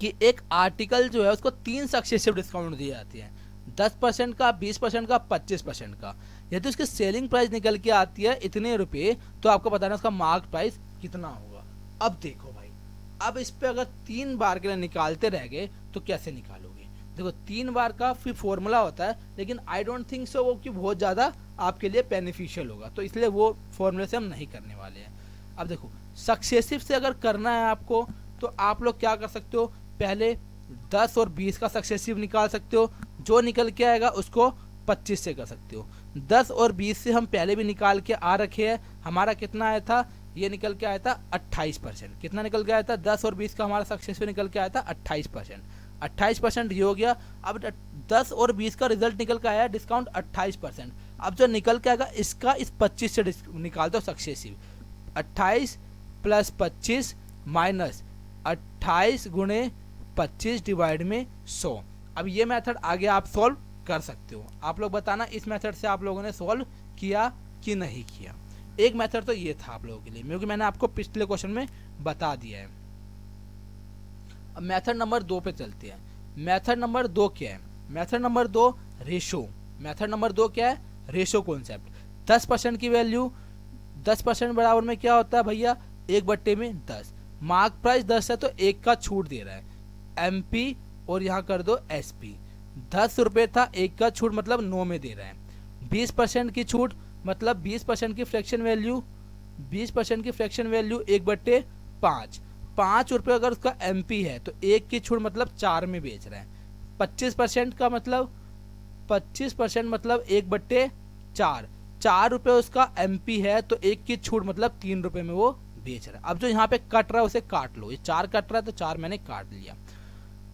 कि एक आर्टिकल जो है उसको 3 सक्सेसिव डिस्काउंट दिए जाते हैं, 10% का, 20% का, 25% का। यदि उसकी सेलिंग प्राइस निकल के आती है इतने रुपए, तो आपको बताना उसका मार्केट प्राइस कितना होगा। अब देखो भाई, अब इस पे अगर 3 बार के लिए निकालते रह गए तो कैसे निकालोगे? देखो 3 बार का फिर फॉर्मूला होता है, लेकिन आई डोंट थिंक सो वो कि बहुत ज़्यादा आपके लिए बेनिफिशियल होगा, तो इसलिए वो फॉर्मूले से हम नहीं करने वाले हैं। अब देखो सक्सेसिव से अगर करना है आपको, तो आप लोग क्या कर सकते हो, पहले 10 और 20 का सक्सेसिव निकाल सकते हो, जो निकल के आएगा उसको 25 से कर सकते हो। 10 और 20 से हम पहले भी निकाल के आ रखे हैं, हमारा कितना आया था, ये निकल के आया था 28%। कितना निकल के आया था? 10 और 20 का हमारा सक्सेसफुल निकल के आया था 28%। 28% ये हो गया। अब 10 और 20 का रिजल्ट निकल के आया डिस्काउंट 28%। अब जो निकल के आएगा इसका इस 25 से निकाल दो सक्सेसिव। 28 प्लस 25 माइनस 28 गुणे 25 डिवाइड में 100। अब ये मेथड आगे आप सॉल्व कर सकते हो। आप लोग बताना इस मेथड से आप लोगों ने सॉल्व किया कि नहीं किया। एक मेथड तो ये था आप लोगों के लिए, क्योंकि मैंने आपको पिछले क्वेश्चन में बता दिया है। अब मेथड नंबर 2 पे चलते हैं। मेथड नंबर 2 क्या है? Method number 2 ratio. Method number 2 क्या है? Ratio concept. 10% की वैल्यू, 10% बराबर में क्या होता है भैया? 1/10। मार्क प्राइस 10 है तो 1 का छूट दे रहा है, MP और यहाँ कर दो SP। 10 रुपये था, 1 का छूट मतलब 9 में दे रहा है। 20% की छूट मतलब 20% की फ्रैक्शन वैल्यू, 20% की फ्रैक्शन वैल्यू 1/5। 5 रुपये अगर उसका MP है तो 1 की छूट मतलब 4 में बेच रहा है। 25% का मतलब 25% मतलब 1/4। 4 रुपये उसका MP है तो 1 की छूट मतलब 3 रुपये में वो बेच रहा है। अब जो यहाँ पे कट रहा है उसे काट लो। ये 4 कट रहा है तो 4 मैंने काट लिया।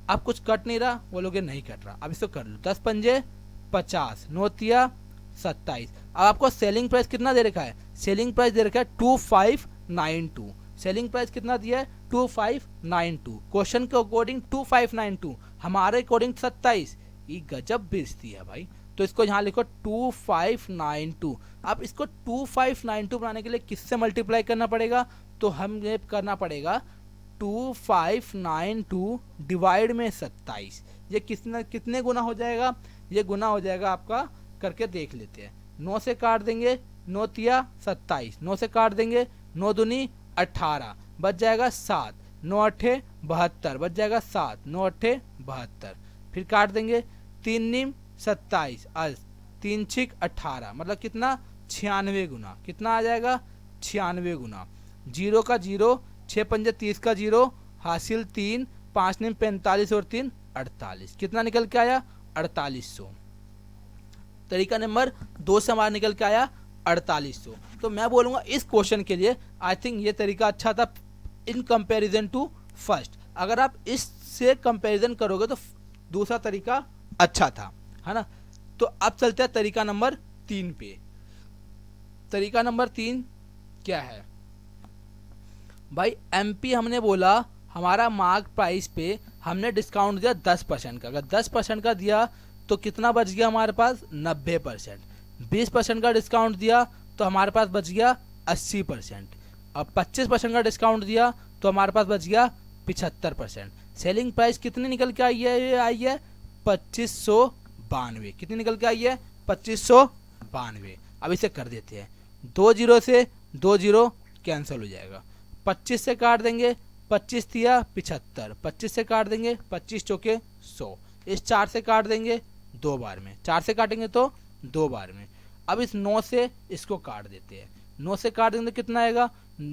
अब कुछ कट नहीं रहा, बोलोगे नहीं कट रहा, अब इसको कर लो। 10 पंजे 50, 9 तिया 27। अब आपको सेलिंग प्राइस कितना दे रखा है? सेलिंग प्राइस दे रखा है 2592। सेलिंग प्राइस कितना दिया है? 2592। क्वेश्चन के अकॉर्डिंग 2592, हमारे अकॉर्डिंग 27। ये गजब बेइज्जती है भाई। तो इसको यहाँ लिखो 2592। अब इसको 2592 बनाने के लिए किससे मल्टीप्लाई करना पड़ेगा? तो हमें करना पड़ेगा 2592 डिवाइड में 27। ये कितने गुना हो जाएगा? ये गुना हो जाएगा आपका, करके देख लेते हैं। 9 से काट देंगे, 9 तिया 27, 9 से काट देंगे, 9 दूनी 18, बच जाएगा 7, 9 अट्ठे 72, बच जाएगा 7, 9 अट्ठे 72। फिर काट देंगे, 3 नीम 27, 3 छिक 18, मतलब कितना? 96 गुना। कितना आ जाएगा? 96 गुना। 0 का 0, 6 पंजे 30 का 0, हासिल 3, 5 नीम 45 और 3 48। कितना निकल के आया? 4800। तरीका नंबर 2 से हमारा निकल के आया 4800। तो मैं बोलूंगा इस क्वेश्चन के लिए आई थिंक ये तरीका अच्छा था इन कंपैरिजन टू फर्स्ट। अगर आप इससे कंपैरिजन करोगे तो दूसरा तरीका अच्छा था, है ना। तो अब चलते हैं तरीका नंबर 3 पे। तरीका नंबर 3 क्या है भाई? MP हमने बोला हमारा मार्क प्राइस पे हमने डिस्काउंट दिया 10% का। अगर 10% का दिया तो कितना बच गया हमारे पास? 90%। 20% का डिस्काउंट दिया तो हमारे पास बच गया 80%। अब 25% का डिस्काउंट दिया तो हमारे पास बच गया 75%। सेलिंग प्राइस कितनी निकल के आई है? ये आई है 2592। कितनी निकल के आई है? 2592। अब इसे कर देते हैं, 2 जीरो से 2 जीरो कैंसिल हो जाएगा। 25 से काट देंगे, 25 तिया 75, 25 से काट देंगे, 25 चौके 100। इस 4 से काट देंगे 2 बार में, 4 से काटेंगे तो 2 बार में। अब इस 9 से इसको काट देते हैं, 9 से काट देंगे तो कितना आएगा?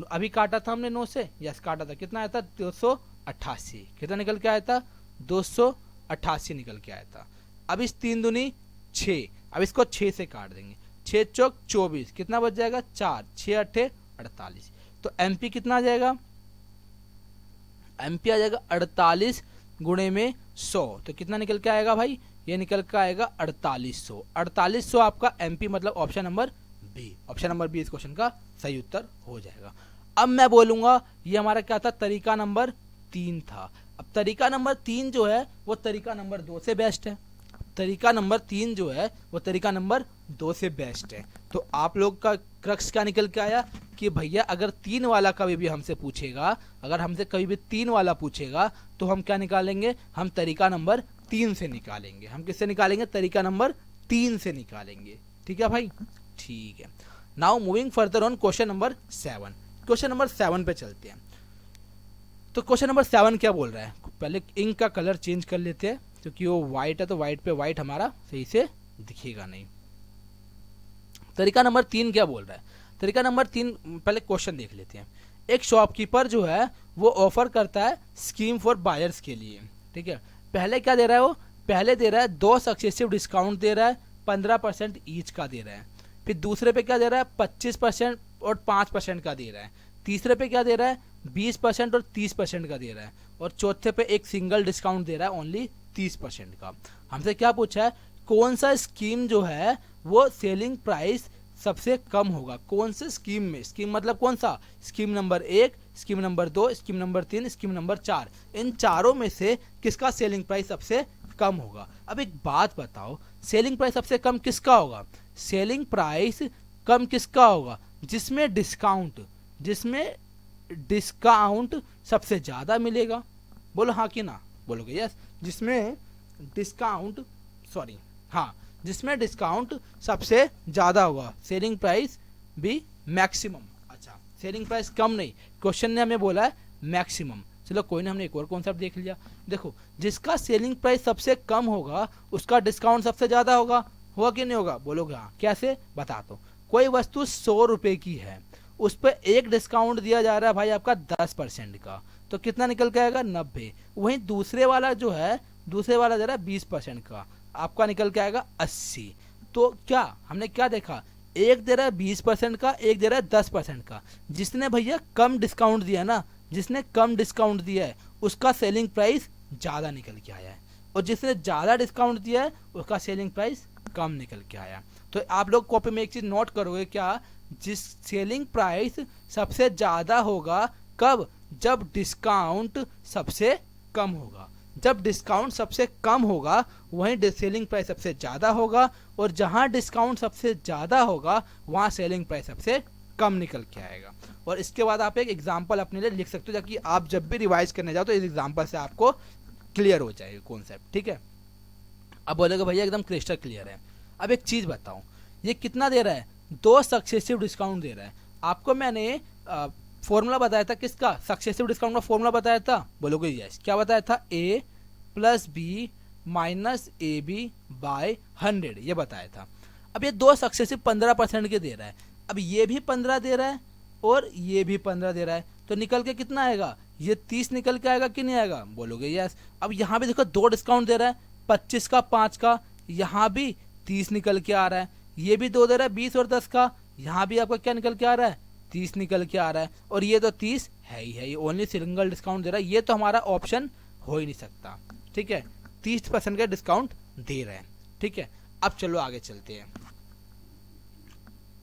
अभी काटा था हमने 9 से, यस काटा था, कितना आया था? 288। कितना निकल के आया था? 288 निकल के आया था। अब इस 3 दूनी 6, अब इसको 6 से काट देंगे, 6 चौक 24, कितना बच जाएगा? 4, 6 अट्ठे 48। तो MP कितना आ जाएगा? MP आ जाएगा 48 गुणे में 100। तो कितना निकल के आएगा भाई? ये निकल के आएगा 4800। 4800 आपका MP मतलब option number B. Option number B इस क्वेश्चन का सही उत्तर हो जाएगा। अब मैं बोलूंगा ये हमारा क्या था? तरीका नंबर 3 था। अब तरीका नंबर 3 जो है वो तरीका नंबर 2 से बेस्ट है। तरीका नंबर 3 जो है वो तरीका नंबर 2 से बेस्ट है। तो आप लोग का क्रक्स क्या निकल के आया कि भैया अगर 3 वाला कभी भी हमसे पूछेगा, अगर हमसे कभी भी 3 वाला पूछेगा तो हम क्या निकालेंगे? हम तरीका नंबर 3 से निकालेंगे। हम किससे निकालेंगे? तरीका नंबर 3 से निकालेंगे। ठीक है भाई, ठीक है। Now moving further on question number 7। Question number 7 पे चलते हैं। तो क्वेश्चन नंबर 7 क्या बोल रहा है, पहले इंक का कलर चेंज कर लेते हैं क्योंकि वो वाइट है तो वाइट पे वाइट हमारा सही से दिखेगा नहीं। तरीका नंबर 3 क्या बोल रहा है, तरीका नंबर 3 पहले क्वेश्चन देख लेते हैं। एक शॉपकीपर जो है वो ऑफर करता है स्कीम फॉर बायर्स के लिए, ठीक है। पहले क्या दे रहा है वो, पहले दे रहा है 2 सक्सेसिव डिस्काउंट दे रहा है, 15% ईच का दे रहा है। फिर दूसरे पे क्या दे रहा है, 25% और 5% का दे रहा है। तीसरे पे क्या दे रहा है, 20% और 30% का दे रहा है। और चौथे पे एक सिंगल डिस्काउंट दे रहा है ओनली 30% का। हमसे क्या पूछा है, कौन सा स्कीम जो है वो सेलिंग प्राइस सबसे कम होगा, कौन से स्कीम में, स्कीम मतलब कौन सा, scheme number 1, scheme number 2, scheme number 3, scheme number 4, इन चारों में से किसका सेलिंग प्राइस सबसे कम होगा। अब एक बात बताओ, सेलिंग प्राइस सबसे कम किसका होगा, सेलिंग प्राइस कम किसका होगा, जिसमें डिस्काउंट सबसे ज्यादा मिलेगा। बोलो हाँ कि ना, बोलोगे यस। जिसमें डिस्काउंट जिसमें डिस्काउंट सबसे ज्यादा होगा, सेलिंग प्राइस भी मैक्सिमम। अच्छा, सेलिंग प्राइस कम नहीं, क्वेश्चन ने हमें बोला है मैक्सिमम। चलो कोई ना, हमने एक और कॉन्सेप्ट देख लिया। देखो, जिसका सेलिंग प्राइस सबसे कम होगा उसका डिस्काउंट सबसे ज्यादा होगा कि नहीं होगा, बोलोगे हाँ। कैसे, बता दो। कोई वस्तु 100 रुपए की है, उस पर एक डिस्काउंट दिया जा रहा है भाई आपका 10% का, तो कितना निकल के आएगा, 90। वहीं दूसरे वाला जो है, दूसरे वाला दे रहा है 20% का, आपका निकल के आएगा 80। तो क्या हमने क्या देखा, एक दे रहा है 20% का, एक दे रहा है 10% का। जिसने भैया कम डिस्काउंट दिया ना, जिसने कम डिस्काउंट दिया है उसका सेलिंग प्राइस ज्यादा निकल के आया है, और जिसने ज्यादा डिस्काउंट दिया है उसका सेलिंग प्राइस कम निकल के आया। तो आप लोग कॉपी में एक चीज नोट करोगे क्या, जिस सेलिंग प्राइस सबसे ज्यादा होगा कब, जब डिस्काउंट सबसे कम होगा। जब डिस्काउंट सबसे कम होगा वहीं सेलिंग प्राइस सबसे ज्यादा होगा, और जहां डिस्काउंट सबसे ज्यादा होगा वहां सेलिंग प्राइस सबसे कम निकल के आएगा। और इसके बाद आप एक एग्जांपल अपने लिए लिख सकते हो ताकि आप जब भी रिवाइज करने जाओ तो इस एग्जांपल से आपको क्लियर हो जाएगा कॉन्सेप्ट, ठीक है। अब बोलेगा भैया एकदम क्रिस्टल क्लियर है। अब एक चीज बताऊं, ये कितना दे रहा है, 2 सक्सेसिव डिस्काउंट दे रहा है। आपको मैंने फॉर्मूला बताया था किसका, सक्सेसिव डिस्काउंट का फॉर्मूला बताया था, बोलोगे यस। क्या बताया था, A + B - AB बाय 100, ये बताया था। अब ये 2 सक्सेसिव 15% के दे रहा है, अब ये भी 15 दे रहा है और ये भी 15 दे रहा है, तो निकल के कितना आएगा, ये 30 निकल के आएगा कि नहीं आएगा, बोलोगे यस। अब यहाँ भी देखो 2 डिस्काउंट दे रहा है, 25 का 5 का, यहाँ भी 30 निकल के आ रहा है। ये भी 2 दे रहा है 20 और 10 का, यहाँ भी आपका क्या निकल के आ रहा है, 30 निकल के आ रहा है। और ये तो 30 है ही है, ये ओनली सिंगल डिस्काउंट दे रहा है, ये तो हमारा ऑप्शन हो ही नहीं सकता, ठीक है। 30% का डिस्काउंट दे रहे हैं, ठीक है। अब चलो आगे चलते हैं।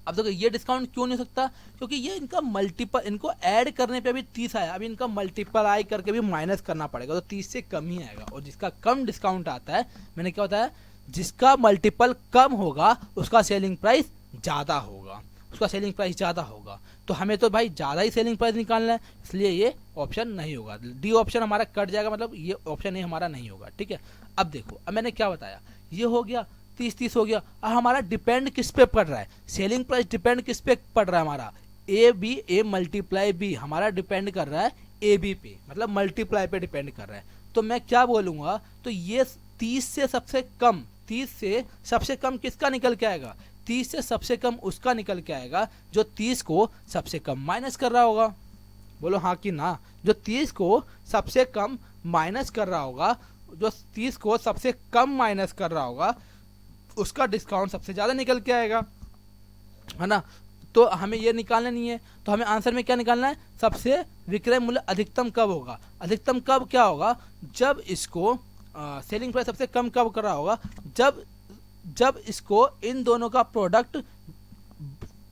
अब देखो ये डिस्काउंट क्यों नहीं हो सकता, क्योंकि ये इनका मल्टीपल, इनको ऐड करने पे भी 30 आया, अभी इनका मल्टीपल करके भी माइनस करना पड़ेगा, तो 30 से कम ही आएगा। और जिसका कम डिस्काउंट आता है, मैंने क्या बताया, जिसका मल्टीपल कम होगा उसका सेलिंग प्राइस ज्यादा होगा, उसका सेलिंग प्राइस ज्यादा होगा। तो हमें तो भाई ज्यादा ही सेलिंग प्राइस निकालना है, इसलिए ये ऑप्शन नहीं होगा, डी ऑप्शन हमारा कट जाएगा, मतलब ये ऑप्शन ही हमारा नहीं होगा, ठीक है। अब देखो, अब मैंने क्या बताया, ये हो गया 30-30 हो गया। अब हमारा डिपेंड किस पे पड़ रहा है, सेलिंग प्राइस डिपेंड किस पे पड़ रहा है, हमारा A मल्टीप्लाई B हमारा डिपेंड कर रहा है AB पे, मतलब मल्टीप्लाई पे डिपेंड कर रहा है। तो मैं क्या बोलूंगा, तो ये 30 से सबसे कम, 30 से सबसे कम किसका निकल के आएगा, 30 से सबसे कम उसका निकल के आएगा जो 30 को सबसे कम माइनस कर रहा होगा। बोलो हाँ कि ना, जो 30 को सबसे कम माइनस कर रहा होगा, जो 30 को सबसे कम माइनस कर रहा होगा उसका डिस्काउंट सबसे ज्यादा निकल के आएगा, है ना। तो हमें ये निकालना नहीं है, तो हमें आंसर में क्या निकालना है, सबसे विक्रय मूल्य अधिकतम कब होगा। अधिकतम कब क्या होगा, जब इसको सेलिंग प्राइस सबसे कम कब कर रहा होगा, जब इसको इन दोनों का प्रोडक्ट,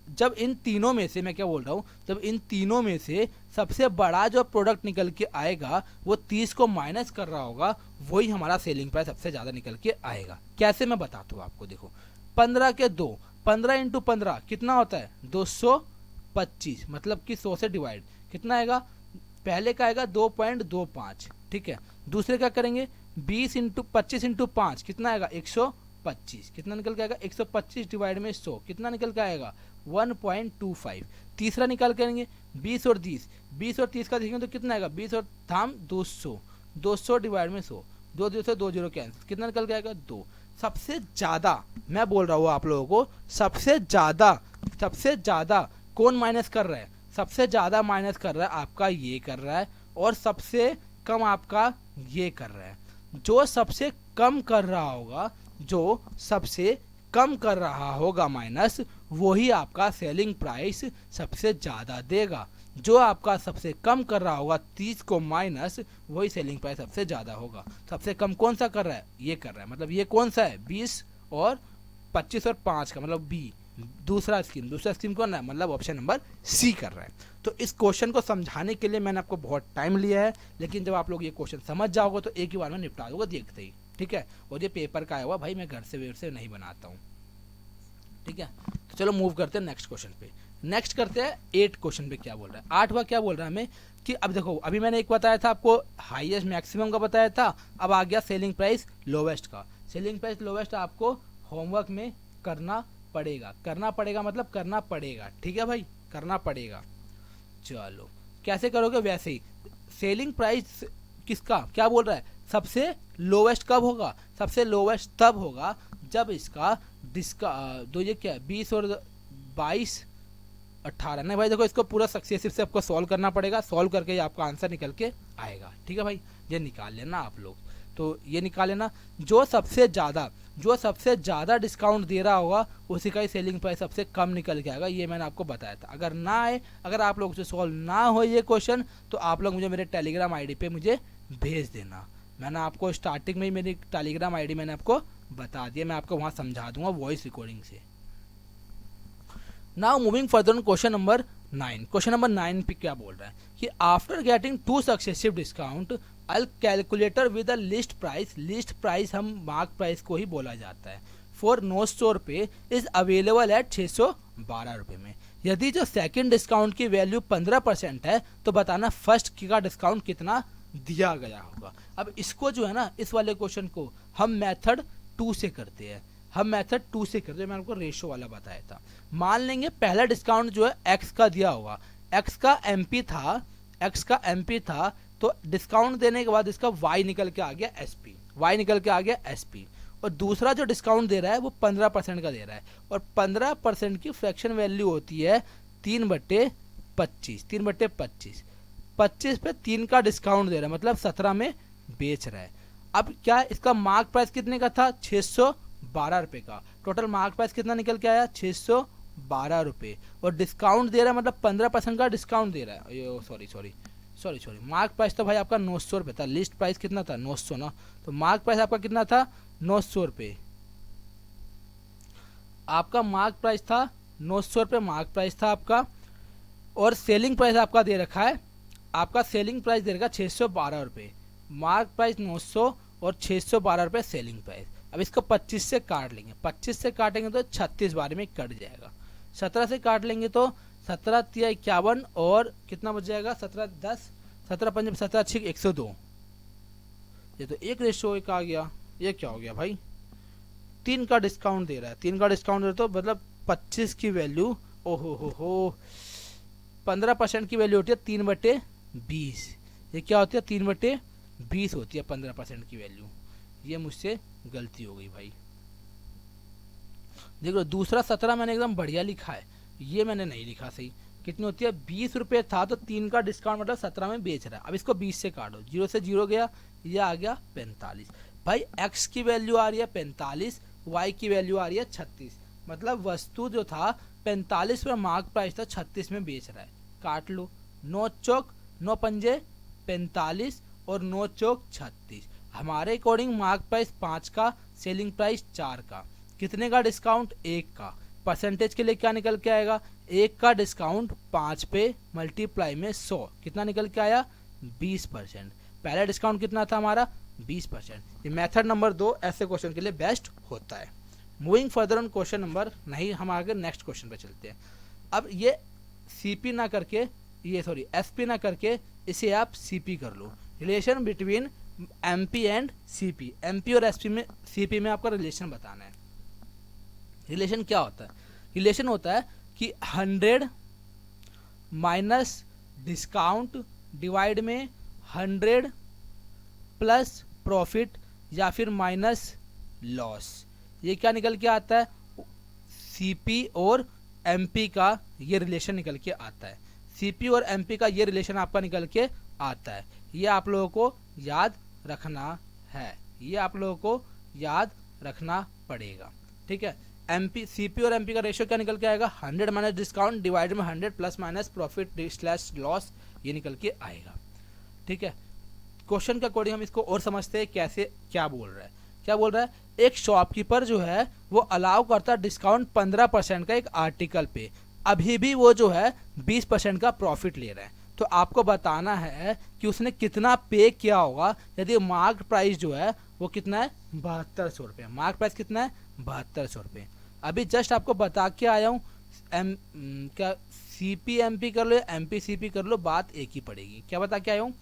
जब इन तीनों में से, मैं क्या बोल रहा हूँ, जब इन तीनों में से सबसे बड़ा जो प्रोडक्ट निकल के आएगा वो 30 को माइनस कर रहा होगा, वही हमारा सेलिंग प्राइस सबसे ज्यादा निकल के आएगा। कैसे, मैं बताता हूँ आपको। देखो 15 के 2, 15 × 15 कितना होता है, 225, मतलब कि 100 से डिवाइड कितना आएगा, पहले का आएगा 2.25, ठीक है। दूसरे क्या करेंगे, 25 × 5 कितना आएगा, 125, कितना निकल के आएगा 125 डिवाइड में 100 कितना निकल के आएगा 1.25। तीसरा निकाल करेंगे 20 और 30, 20 और 30 का देखेंगे तो कितना आएगा 20 और थाम 200, 200 डिवाइड में 100, 2 0 से 2 0 कैंसिल, कितना निकल के आएगा 2। सबसे ज़्यादा मैं बोल रहा हूँ आप लोगों को, सबसे ज़्यादा कौन माइनस कर रहा है, सबसे ज़्यादा माइनस कर रहा है आपका ये कर रहा है, और सबसे कम आपका ये कर रहा है। जो सबसे कम कर रहा होगा, जो सबसे कम कर रहा होगा माइनस, वही आपका सेलिंग प्राइस सबसे ज़्यादा देगा। जो आपका सबसे कम कर रहा होगा 30 को माइनस, वही सेलिंग प्राइस सबसे ज़्यादा होगा। सबसे कम कौन सा कर रहा है, ये कर रहा है, मतलब ये कौन सा है 20 और 25 और 5 का, मतलब बी दूसरा स्कीम कौन है, मतलब ऑप्शन नंबर सी कर रहा है। तो इस क्वेश्चन को समझाने के लिए मैंने आपको बहुत टाइम लिया है, लेकिन जब आप लोग ये क्वेश्चन समझ जाओगे तो एक ही बार में निपटा दोगे देखते ही, ठीक है। और ये पेपर का आया हुआ भाई, मैं घर से वेर से नहीं बनाता हूँ, ठीक है। तो चलो मूव करते हैं नेक्स्ट क्वेश्चन पे। नेक्स्ट करते हैं 8 क्वेश्चन पे क्या बोल रहा है। 8वां क्या बोल रहा है हमें कि अब देखो, अभी मैंने एक बताया था आपको हाईएस्ट मैक्सिमम का बताया था, अब आ गया सेलिंग प्राइस लोवेस्ट का। सेलिंग प्राइस लोवेस्ट आपको होमवर्क में करना पड़ेगा मतलब करना पड़ेगा, ठीक है भाई, करना पड़ेगा। चलो कैसे करोगे, वैसे ही सेलिंग प्राइस किसका क्या बोल रहा है, सबसे लोवेस्ट कब होगा, सबसे लोवेस्ट तब होगा जब इसका दो ये क्या 20 और 22 18 नहीं भाई, देखो इसको पूरा सक्सेसिव से आपको सॉल्व करना पड़ेगा, सॉल्व करके ही आपका आंसर निकल के आएगा, ठीक है भाई। ये निकाल लेना आप लोग, तो ये निकाल लेना। जो सबसे ज़्यादा डिस्काउंट दे रहा होगा उसी का ही सेलिंग प्राइस सबसे कम निकल के आएगा, ये मैंने आपको बताया था। अगर ना आए, अगर आप लोग से सॉल्व ना हो ये क्वेश्चन, तो आप लोग मुझे मेरे टेलीग्राम आईडी पे मुझे भेज देना। मैंने आपको स्टार्टिंग में ही मेरी टेलीग्राम आईडी मैंने आपको बता दिया, मैं आपको वहाँ समझा दूंगा वॉइस रिकॉर्डिंग से। Now moving further on question number 9। Question number 9 पे क्या बोल रहा है कि after getting 2 successive discount all calculator with a list price हम मार्क प्राइस को ही बोला जाता है, फॉर 900 रुपये इज अवेलेबल एट 612 रुपये में। यदि जो सेकंड डिस्काउंट की वैल्यू 15% है तो बताना फर्स्ट का डिस्काउंट कितना दिया गया होगा। अब इसको जो है ना, इस वाले क्वेश्चन को हम मेथड 2 से करते हैं, मैंने आपको रेशो वाला बताया था। मान लेंगे पहला डिस्काउंट जो है एक्स का दिया होगा, एक्स का एमपी था, तो डिस्काउंट देने के बाद इसका वाई निकल के आ गया एसपी, और दूसरा जो डिस्काउंट दे रहा है वो 15% का दे रहा है, और 15% की फ्रैक्शन वैल्यू होती है 3/25, 25 पे 3 का डिस्काउंट दे रहा है, मतलब 17 में बेच रहा है। अब क्या इसका मार्क प्राइस कितने का था 612 रुपये का, टोटल मार्क प्राइस कितना निकल के आया 612 रुपये, और डिस्काउंट दे रहा है मतलब 15% का डिस्काउंट दे रहा है। सॉरी मार्क प्राइस तो भाई आपका 900 रुपये था, लिस्ट प्राइस कितना था 900 ना, तो मार्क प्राइस आपका कितना था 900 रुपये, आपका मार्क प्राइस था 900 रुपये मार्क प्राइस था आपका, और सेलिंग प्राइस आपका दे रखा है, आपका सेलिंग प्राइस दे रखा 612 रुपये, मार्क प्राइस 900 और 612 रुपये सेलिंग प्राइस। अब इसको 25 से काट लेंगे, 25 से काटेंगे तो 36 बार में कट जाएगा, 17 से काट लेंगे तो 17 3 51 और कितना बच जाएगा 17 10 17 5 17 6 102। ये तो एक रेशो एक आ गया, ये क्या हो गया भाई, 3 का डिस्काउंट दे रहा है, 3 का डिस्काउंट दे रहा है, तो मतलब 25 की वैल्यू हो 15% की वैल्यू होती है 3/20, ये क्या होती है 3/20 होती है 15% की वैल्यू। ये मुझसे गलती हो गई भाई, देखो दूसरा 17 मैंने एकदम बढ़िया लिखा है, ये मैंने नहीं लिखा सही। कितनी होती है 20 रुपये था तो 3 का डिस्काउंट मतलब 17 में बेच रहा है। अब इसको 20 से काटो, 0 से 0 गया, ये आ गया 45। भाई x की वैल्यू आ रही है 45, y की वैल्यू आ रही है 36, मतलब वस्तु जो था 45 पर मार्क प्राइस था 36 में बेच रहा है। काट लो, 9 चौक 9 पंजे 45 और 9 चौक 36। हमारे अकॉर्डिंग मार्क प्राइस 5 का, सेलिंग प्राइस 4 का, कितने का डिस्काउंट 1 का, परसेंटेज के लिए क्या निकल के आएगा 1 का डिस्काउंट 5 पे मल्टीप्लाई में 100 कितना निकल के आया 20%। पहला डिस्काउंट कितना था हमारा 20%। ये मेथड नंबर 2 ऐसे क्वेश्चन के लिए बेस्ट होता है। Moving further on question number, नहीं हम आगे नेक्स्ट क्वेश्चन पे चलते हैं। अब ये सीपी ना करके, ये सॉरी एसपी ना करके इसे आप सीपी कर लो, relation between MP and CP, MP और एसपी में सीपी में आपका रिलेशन बताना है। रिलेशन क्या होता है? रिलेशन होता है कि 100 माइनस डिस्काउंट डिवाइड में 100 प्लस प्रॉफिट या फिर माइनस लॉस। ये क्या निकल के आता है? सीपी और एमपी का ये रिलेशन निकल के आता है। सीपी और एमपी का ये रिलेशन आपका निकल के आता है। ये आप लोगों को याद रखना है, ये आप लोगों को याद रखना पड़ेगा, ठीक है। एमपी, सीपी और एमपी का रेशियो क्या निकल के आएगा? 100 माइनस डिस्काउंट डिवाइड में 100 plus minus profit slash loss, ये निकल के आएगा, ठीक है। क्वेश्चन के अकॉर्डिंग हम इसको और समझते हैं कैसे, क्या बोल रहा है। क्या बोल रहा है? एक शॉपकीपर जो है वो अलाउ करता है डिस्काउंट 15% का एक आर्टिकल पे, अभी भी वो जो है 20% का प्रॉफिट ले रहा है। तो आपको बताना है कि उसने कितना पे किया होगा यदि मार्क प्राइस जो है वो कितना है? 7200 रुपये। मार्क प्राइस कितना है? 7200 रुपये। अभी जस्ट आपको बता के आया हूँ, क्या सीपी एमपी कर लो या एमपी सीपी कर लो, बात एक ही पड़ेगी। क्या बता के आया हूँ?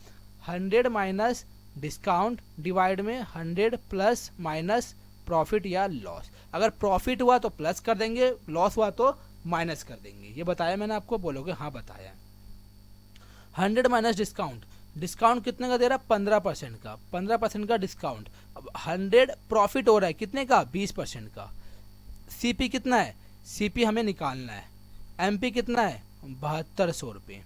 100 माइनस डिस्काउंट डिवाइड में 100 प्लस माइनस प्रॉफिट या लॉस। अगर प्रॉफिट हुआ तो प्लस कर देंगे, लॉस हुआ तो माइनस कर देंगे। ये बताया मैंने आपको? बोलोगे हाँ बताया। 100 माइनस डिस्काउंट, डिस्काउंट कितने का दे रहा है? 15% का, 15% का डिस्काउंट। अब 100 प्रॉफिट हो रहा है कितने का? 20% का। सीपी कितना है? सीपी हमें निकालना है। एमपी कितना है? 7200 रुपये।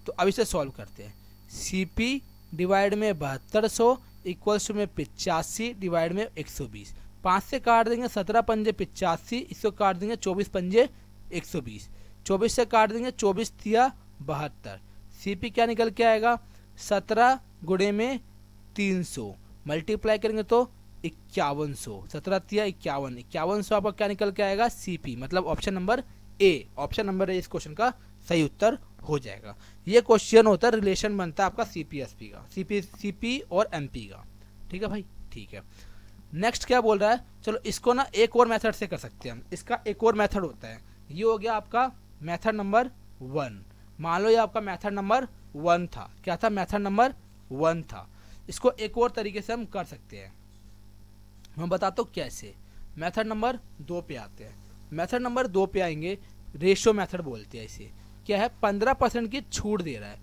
तो अब इसे सॉल्व करते हैं। सीपी डिवाइड में 7200 इक्वल्स में 85 डिवाइड में 120। 5 से काट देंगे 17 पंजे 85, इसको काट देंगे 24 पंजे 120, 24 से काट देंगे 24 तिया 72। सीपी क्या निकल के आएगा? 17 गुणे में 300 मल्टीप्लाई करेंगे तो 5100, 17 तिया 51, 5100 आपका क्या निकल के आएगा? सीपी, मतलब option number A, option number A इस क्वेश्चन का सही उत्तर हो जाएगा। ये क्वेश्चन होता है, रिलेशन बनता है आपका सीपी एसपी का, सीपी और एमपी का, ठीक है भाई, ठीक है। नेक्स्ट क्या बोल रहा है? चलो इसको ना एक और मेथड से कर सकते हैं हम। इसका एक और मेथड होता है, ये हो गया आपका मेथड नंबर 1। मान लो ये आपका मेथड नंबर 1 था। क्या था? मेथड नंबर 1 था। इसको एक और तरीके से हम कर सकते हैं, मैं बताता हूँ कैसे। मेथड नंबर 2 पे आते हैं। मेथड नंबर 2 पे आएंगे, रेशियो मेथड बोलते हैं इसे। क्या है? 15% की छूट दे रहा है।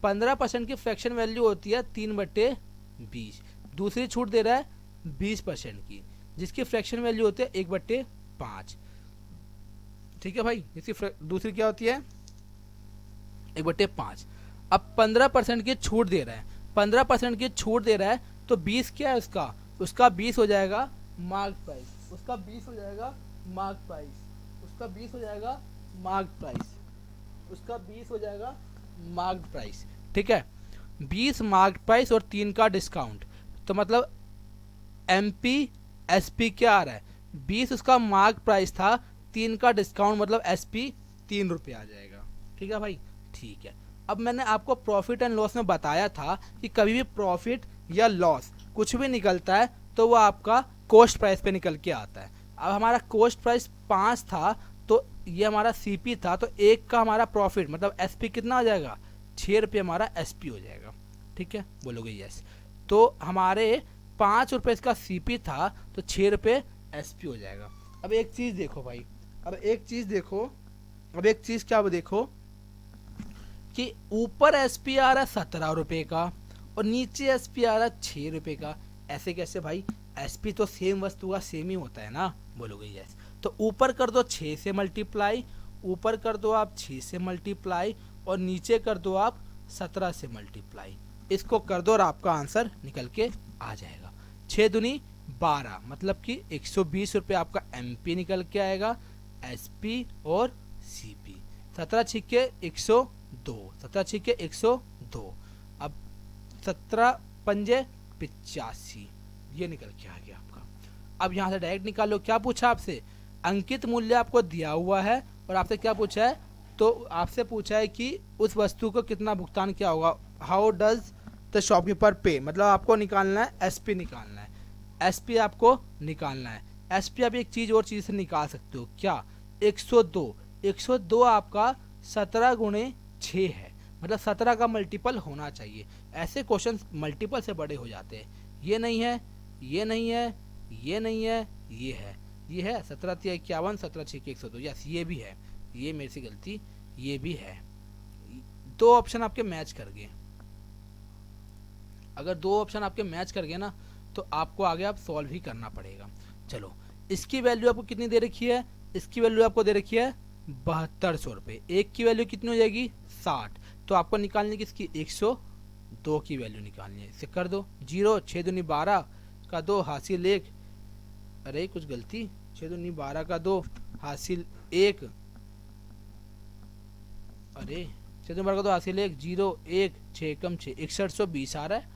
15% की फ्रैक्शन वैल्यू होती है 3/20। दूसरी छूट दे रहा है 20% की, जिसकी फ्रैक्शन वैल्यू होती है 1/5, ठीक है भाई। इसकी दूसरी क्या होती है? 1/5। अब 15% की छूट दे रहा है, 15% की छूट दे रहा है, तो 20 क्या है उसका? उसका 20 हो जाएगा मार्क प्राइस, उसका 20 हो जाएगा मार्क प्राइस, उसका 20 हो जाएगा मार्क प्राइस, उसका 20 हो जाएगा मार्क प्राइस, ठीक है। 20 मार्क प्राइस और 3 का डिस्काउंट, तो मतलब एमपी एसपी क्या आ रहा है? 20 उसका मार्क प्राइस था, 3 का डिस्काउंट, मतलब एसपी 3 रुपये आ जाएगा, ठीक है भाई, ठीक है। अब मैंने आपको प्रॉफिट एंड लॉस में बताया था कि कभी भी प्रॉफिट या लॉस कुछ भी निकलता है तो वो आपका कॉस्ट प्राइस पे निकल के आता है। अब हमारा कॉस्ट प्राइस 5 था, तो ये हमारा सीपी था, तो 1 का हमारा प्रॉफिट मतलब एसपी कितना हो जाएगा? 6 रुपये हमारा एसपी हो जाएगा, ठीक है, बोलोगे यस। तो हमारे 5 रुपये इसका सीपी था, तो 6 रुपये एसपी हो जाएगा। अब एक चीज़ देखो भाई, अब एक चीज़ देखो, अब एक चीज़ क्या देखो कि ऊपर एसपी आ रहा है 17 रुपये का और नीचे एसपी आ रहा है 6 रुपये का। ऐसे कैसे भाई? एसपी तो सेम वस्तु का सेम ही होता है ना, बोलोगे यस। तो ऊपर कर दो 6 से मल्टीप्लाई, ऊपर कर दो आप 6 से मल्टीप्लाई और नीचे कर दो आप 17 से मल्टीप्लाई। इसको कर दो और आपका आंसर निकल के आ जाएगा। 6 दूनी 12, मतलब कि 120 रुपये आपका एमपी निकल के आएगा, एसपी और सीपी। 17 छिक्के 102, 17 छिक्के 102। अब 17 पंजे 85, ये निकल के आ गया आपका। अब यहाँ से डायरेक्ट निकालो। क्या पूछा आपसे? अंकित मूल्य आपको दिया हुआ है और आपसे क्या पूछा है? तो आपसे पूछा है कि उस वस्तु को कितना भुगतान किया होगा, हाउ डज द शॉपकीपर पे, मतलब आपको निकालना है एसपी, निकालना है एसपी, आपको निकालना है एसपी। आप एक चीज़ और चीज़ से निकाल सकते हो, क्या? 102, 102 आपका 17 गुणे 6 है, मतलब 17 का मल्टीपल होना चाहिए। ऐसे क्वेश्चन मल्टीपल से बड़े हो जाते हैं। ये नहीं है, ये नहीं है, ये नहीं है, ये है, ये है 17 3 51, 17 6 102, यस ये भी है, ये मेरे से गलती, ये भी है। दो ऑप्शन आपके मैच कर गए। अगर दो ऑप्शन आपके मैच कर गए ना तो आपको आगे आप सॉल्व ही करना पड़ेगा। चलो, इसकी वैल्यू आपको कितनी दे रखी है? इसकी वैल्यू आपको दे रखी है 7200 रुपये। एक की वैल्यू कितनी हो जाएगी? 60। तो आपको निकालनी किसकी? 102 की वैल्यू निकालनी है। इसे कर दो, 0 6 दूनी 12 का 2 हासिल 1, अरे कुछ गलती, 6 दूनी 12 का 2 हासिल 1, अरे 6 दूनी 12 का 2 हासिल 1, 0 1 6 कम 6 6120 आ रहा है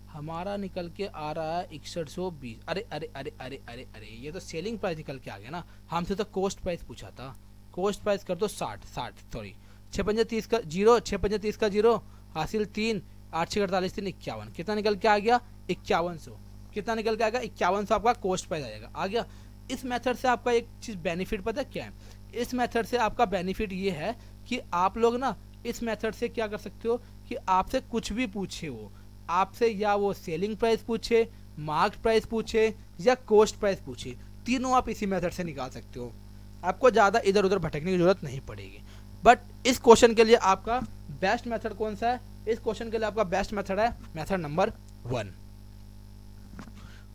हमारा, निकल के आ रहा है 6120। अरे अरे अरे अरे अरे अरे, ये तो सेलिंग प्राइस निकल के आ गया ना, हमसे तो कॉस्ट प्राइस पूछा था। कॉस्ट प्राइस कर दो 60 सॉरी 6 पंजे 30 का 0, 6 पंजे 30 का 0 हासिल 3, 8 6 48 3 51, कितना निकल के आ गया? 5100। कितना निकल के आएगा? 5100 आपका कॉस्ट प्राइस आ जाएगा। आ गया। इस मेथड से आपका एक चीज़ बेनिफिट पता है क्या है? इस मेथड से आपका बेनिफिट ये है कि आप लोग ना इस मेथड से क्या कर सकते हो कि आपसे कुछ भी पूछे वो, आपसे या वो सेलिंग प्राइस पूछे, मार्केट प्राइस पूछे या कॉस्ट प्राइस पूछे, तीनों आप इसी मेथड से निकाल सकते हो। आपको ज़्यादा इधर उधर भटकने की जरूरत नहीं पड़ेगी। बट इस क्वेश्चन के लिए आपका बेस्ट मेथड कौन सा है? इस क्वेश्चन के लिए आपका बेस्ट मेथड है method number 1।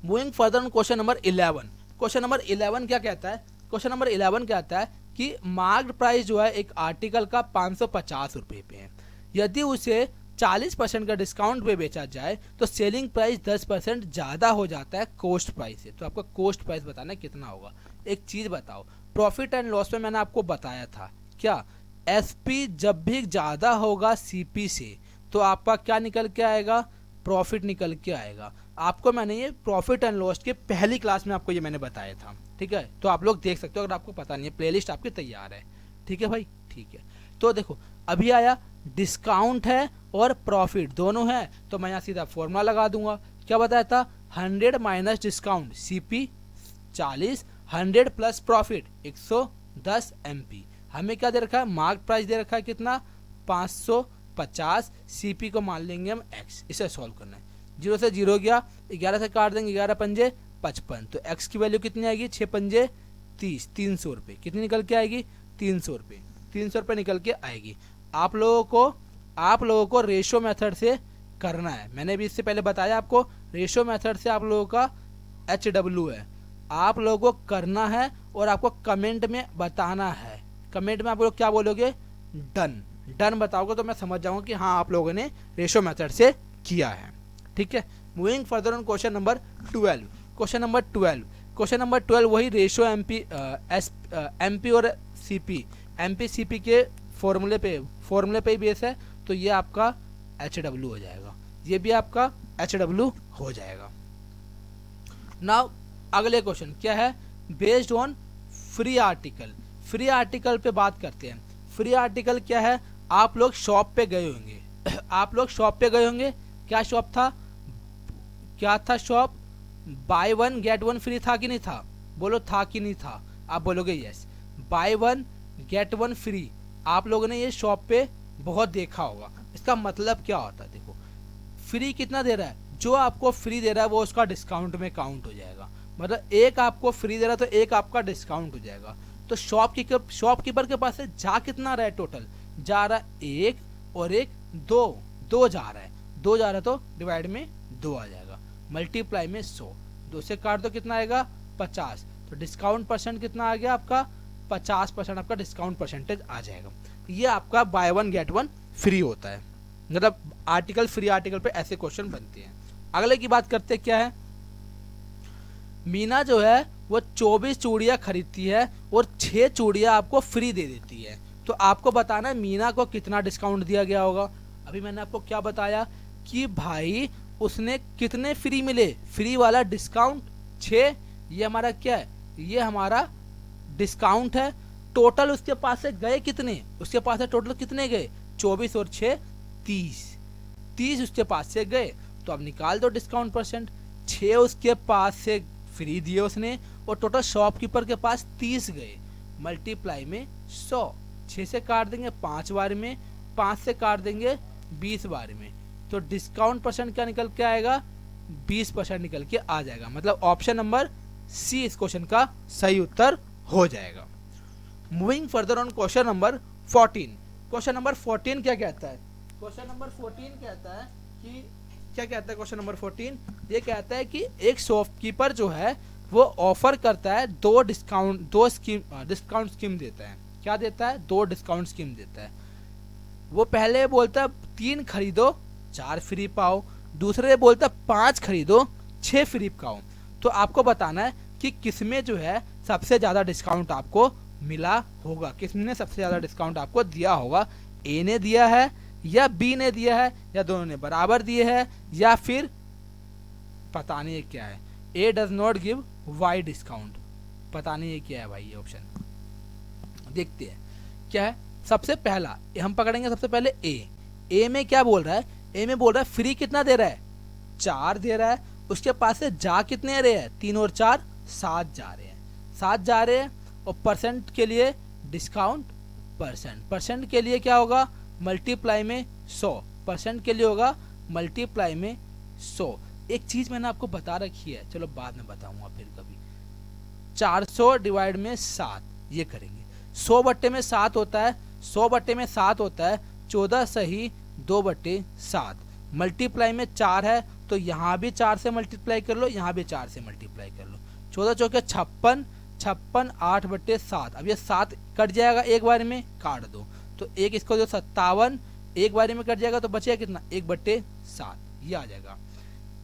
Moving further on question number 11। Question number 11 क्या कहता है? क्वेश्चन नंबर 11 कहता है कि मार्केट प्राइस जो है एक आर्टिकल का 550 रुपये पे है। यदि उसे 40% का डिस्काउंट पे बेचा जाए तो सेलिंग प्राइस 10% ज़्यादा हो जाता है कॉस्ट प्राइस से। तो आपका कॉस्ट प्राइस बताना कितना होगा। एक चीज़ बताओ, प्रॉफिट एंड लॉस में मैंने आपको बताया था क्या, एसपी जब भी ज़्यादा होगा सीपी से तो आपका क्या निकल के आएगा? प्रॉफिट निकल के आएगा। आपको मैंने ये प्रॉफिट एंड लॉस के पहली क्लास में आपको ये मैंने बताया था, ठीक है? तो आप लोग देख सकते हो, अगर आपको पता नहीं है प्लेलिस्ट आपकी तैयार है, ठीक है भाई? ठीक है। तो देखो अभी आया डिस्काउंट है और प्रॉफिट दोनों है, तो मैं यहाँ सीधा फॉर्मूला लगा दूंगा। क्या बताया था? 100 minus discount CP 40, 100 plus profit 110 MP. हमें क्या दे रखा है? मार्केट प्राइस दे रखा है कितना? 550। सीपी को मान लेंगे हम एक्स। इसे सॉल्व करना है। 0 से 0 गया, 11 से काट देंगे, 11 पंजे 55। तो एक्स की वैल्यू कितनी आएगी? 6 पंजे 30, 300 रुपये। कितनी निकल के आएगी? 300 रुपये। 300 रुपये निकल के आएगी। आप लोगों को रेशो मेथड से करना है। मैंने भी इससे पहले बताया आपको, रेशो मेथड से आप लोगों का HW है। आप लोगों को करना है और आपको कमेंट में बताना है। कमेंट में आप लोग क्या बोलोगे? डन। डन बताओगे तो मैं समझ जाऊंगा कि हाँ आप लोगों ने रेशो मेथड से किया है, ठीक है? Moving further on question number 12। Question number 12, question number 12 वही रेशो एमपी और सीपी, एमपी सीपी के फॉर्मूले पे ही बेस है। तो ये आपका HW हो जाएगा, ये भी आपका HW हो जाएगा। नाउ अगले क्वेश्चन क्या है? Based on free article. Free article पे बात करते हैं। फ्री आर्टिकल क्या है? आप लोग शॉप पे गए होंगे आप लोग शॉप पे गए होंगे। क्या शॉप था? क्या था शॉप? बाय 1 गेट 1 फ्री था कि नहीं था? बोलो था कि नहीं था? आप बोलोगे यस। बाय 1 गेट 1 फ्री आप लोगों ने ये शॉप पे बहुत देखा होगा। इसका मतलब क्या होता है? देखो, फ्री कितना दे रहा है? जो आपको फ्री दे रहा है वो उसका डिस्काउंट में काउंट हो जाएगा। मतलब एक आपको फ्री दे रहा है तो एक आपका डिस्काउंट हो जाएगा। तो शॉपकीपर के पास से जा कितना रहा है? टोटल जा रहा है 1 और 1 2 जा रहा है। 2 जा रहा है तो डिवाइड में 2 आ जाएगा, मल्टीप्लाई में 100। 2 से काट दो, कितना आएगा? 50। तो डिस्काउंट परसेंट कितना आ गया आपका? 50% आपका डिस्काउंट परसेंटेज आ जाएगा। ये आपका बाय 1 गेट 1 फ्री होता है। मतलब आर्टिकल फ्री आर्टिकल पे ऐसे क्वेश्चन बनते हैं। अगले की बात करते हैं, क्या है? मीना जो है वो 24 चूड़ियाँ खरीदती है और 6 चूड़ियाँ आपको फ्री दे देती है। तो आपको बताना है मीना को कितना डिस्काउंट दिया गया होगा। अभी मैंने आपको क्या बताया कि भाई उसने कितने फ्री मिले? फ्री वाला डिस्काउंट 6, ये हमारा क्या है? ये हमारा डिस्काउंट है। टोटल उसके पास से गए कितने? उसके पास से टोटल कितने गए? 24 और 6 30 उसके पास से गए। तो अब निकाल दो डिस्काउंट परसेंट। 6 उसके पास से फ्री दिए उसने और टोटल शॉपकीपर के पास 30 गए, मल्टीप्लाई में 100। 6 से काट देंगे 5 बार में, 5 से काट देंगे 20 बार में, तो डिस्काउंट परसेंट क्या निकल के आएगा, 20% निकल के आ जाएगा। मतलब ऑप्शन नंबर सी इस क्वेश्चन का सही उत्तर हो जाएगा। Moving further on question number 14। Question number 14 क्या कहता है, क्वेश्चन नंबर 14 कहता है कि क्या कहता है क्वेश्चन नंबर 14, ये कहता है कि एक शॉपकीपर जो है वो ऑफर करता है दो डिस्काउंट स्कीम देता है। क्या देता है, 2 डिस्काउंट स्कीम देता है। वो पहले बोलता है 3 खरीदो 4 फ्री पाओ, दूसरे बोलता है 5 खरीदो 6 फ्री पाओ। तो आपको बताना है कि किसमें जो है सबसे ज्यादा डिस्काउंट आपको मिला होगा, किसने सबसे ज्यादा डिस्काउंट आपको दिया होगा। ए ने दिया है या बी ने दिया है या दोनों ने बराबर दिए है या फिर पता नहीं क्या है। A does not give Y discount, पता नहीं क्या है भाई ये ऑप्शन। देखते हैं क्या है। सबसे पहला हम पकड़ेंगे, सबसे पहले ए में क्या बोल रहा है, ए में बोल रहा है फ्री कितना दे रहा है, 4 दे रहा है। उसके पास से जा कितने रहे हैं, 3 और 4 7 जा रहे हैं, 7 जा रहे हैं। और परसेंट के लिए डिस्काउंट परसेंट के लिए क्या होगा, मल्टीप्लाई में 100%, के लिए होगा मल्टीप्लाई में 100। एक चीज मैंने आपको बता रखी है, चलो बाद में बताऊंगा फिर कभी। 400 डिवाइड में 7 ये करेंगे, 100 बट्टे में 7 होता है, 100 बट्टे में 7 होता है 14 सही 2/7। मल्टीप्लाई में 4 है तो यहाँ भी 4 से मल्टीप्लाई कर लो, यहाँ भी 4 से मल्टीप्लाई कर लो। 14 चौके 56, 8/7। अब ये 7 कट जाएगा एक बार में, काट दो तो एक इसको जो 57 एक बारी में कट जाएगा तो बचेगा कितना, 1/7 ये आ जाएगा।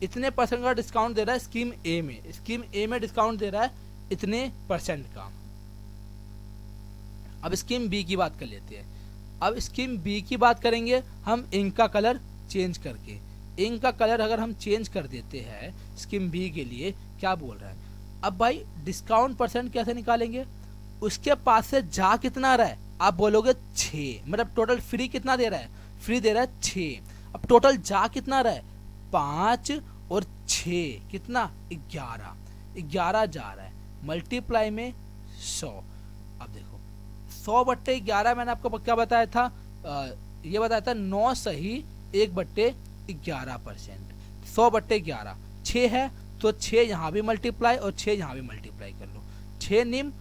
इतने परसेंट का डिस्काउंट दे रहा है स्कीम ए में, स्कीम ए में डिस्काउंट दे रहा है इतने परसेंट का। अब स्कीम बी की बात कर लेते हैं। अब स्कीम बी की बात करेंगे हम इंक का कलर चेंज करके। इंक का कलर अगर हम चेंज कर देते हैं स्कीम बी के लिए, क्या बोल रहा है। अब भाई डिस्काउंट परसेंट कैसे निकालेंगे, उसके पास से जा कितना रहा है, आप बोलोगे 6, मतलब टोटल फ्री कितना दे रहा है, फ्री दे रहा है 6। अब टोटल जा कितना रहा है, 5 और 6 कितना 11 जा रहा है, मल्टीप्लाई में 100। अब देखो 100/11 मैंने आपको क्या बताया था, ये बताया था 9 सही 1/11%। 100/11 6 है तो 6 यहाँ भी मल्टीप्लाई और 6 यहाँ भी मल्टीप्लाई कर लो, 6 निम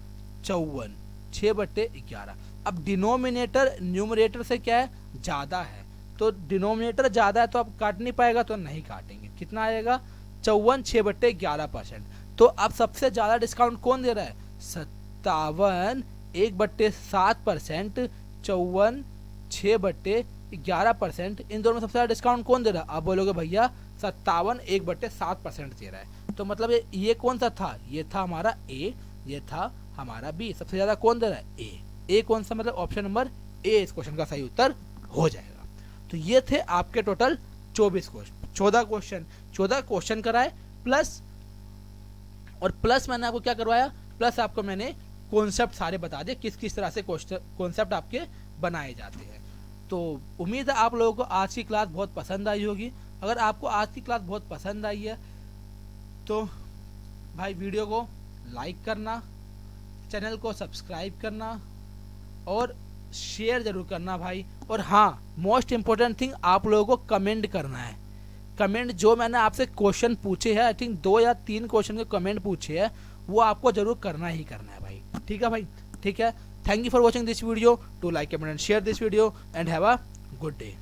54, 6/11। अब डिनोमिनेटर न्यूमरेटर से क्या है, ज्यादा है, तो डिनोमिनेटर ज्यादा है तो अब काट नहीं पाएगा तो नहीं काटेंगे। कितना आएगा 54 6/11%। तो अब सबसे ज्यादा डिस्काउंट कौन दे रहा है, 57 1/7%, 54 6/11%। इन दोनों में सबसे ज्यादा डिस्काउंट कौन दे रहा है, आप बोलोगे भैया 57 1/7% दे रहा है। तो मतलब ये कौन सा था, ये था हमारा ए, ये था हमारा बी। सबसे ज्यादा कौन दे रहा है, ए कौन सा, मतलब ऑप्शन नंबर ए इस क्वेश्चन का सही उत्तर हो जाएगा। तो ये थे आपके टोटल 14 क्वेश्चन कराए प्लस, और प्लस मैंने आपको क्या करवाया, प्लस आपको मैंने कॉन्सेप्ट सारे बता दिए किस किस तरह से कॉन्सेप्ट आपके बनाए जाते हैं। तो उम्मीद है आप लोगों को आज की क्लास बहुत पसंद आई होगी। अगर आपको आज की क्लास बहुत पसंद आई है तो भाई वीडियो को लाइक करना, चैनल को सब्सक्राइब करना और शेयर जरूर करना भाई। और हाँ, मोस्ट इम्पोर्टेंट थिंग, आप लोगों को कमेंट करना है। कमेंट जो मैंने आपसे क्वेश्चन पूछे हैं, आई थिंक 2 या 3 क्वेश्चन के कमेंट पूछे हैं, वो आपको जरूर करना ही करना है भाई। ठीक है भाई, ठीक है। Thank you for watching this video, to like, comment and share this video and have a good day.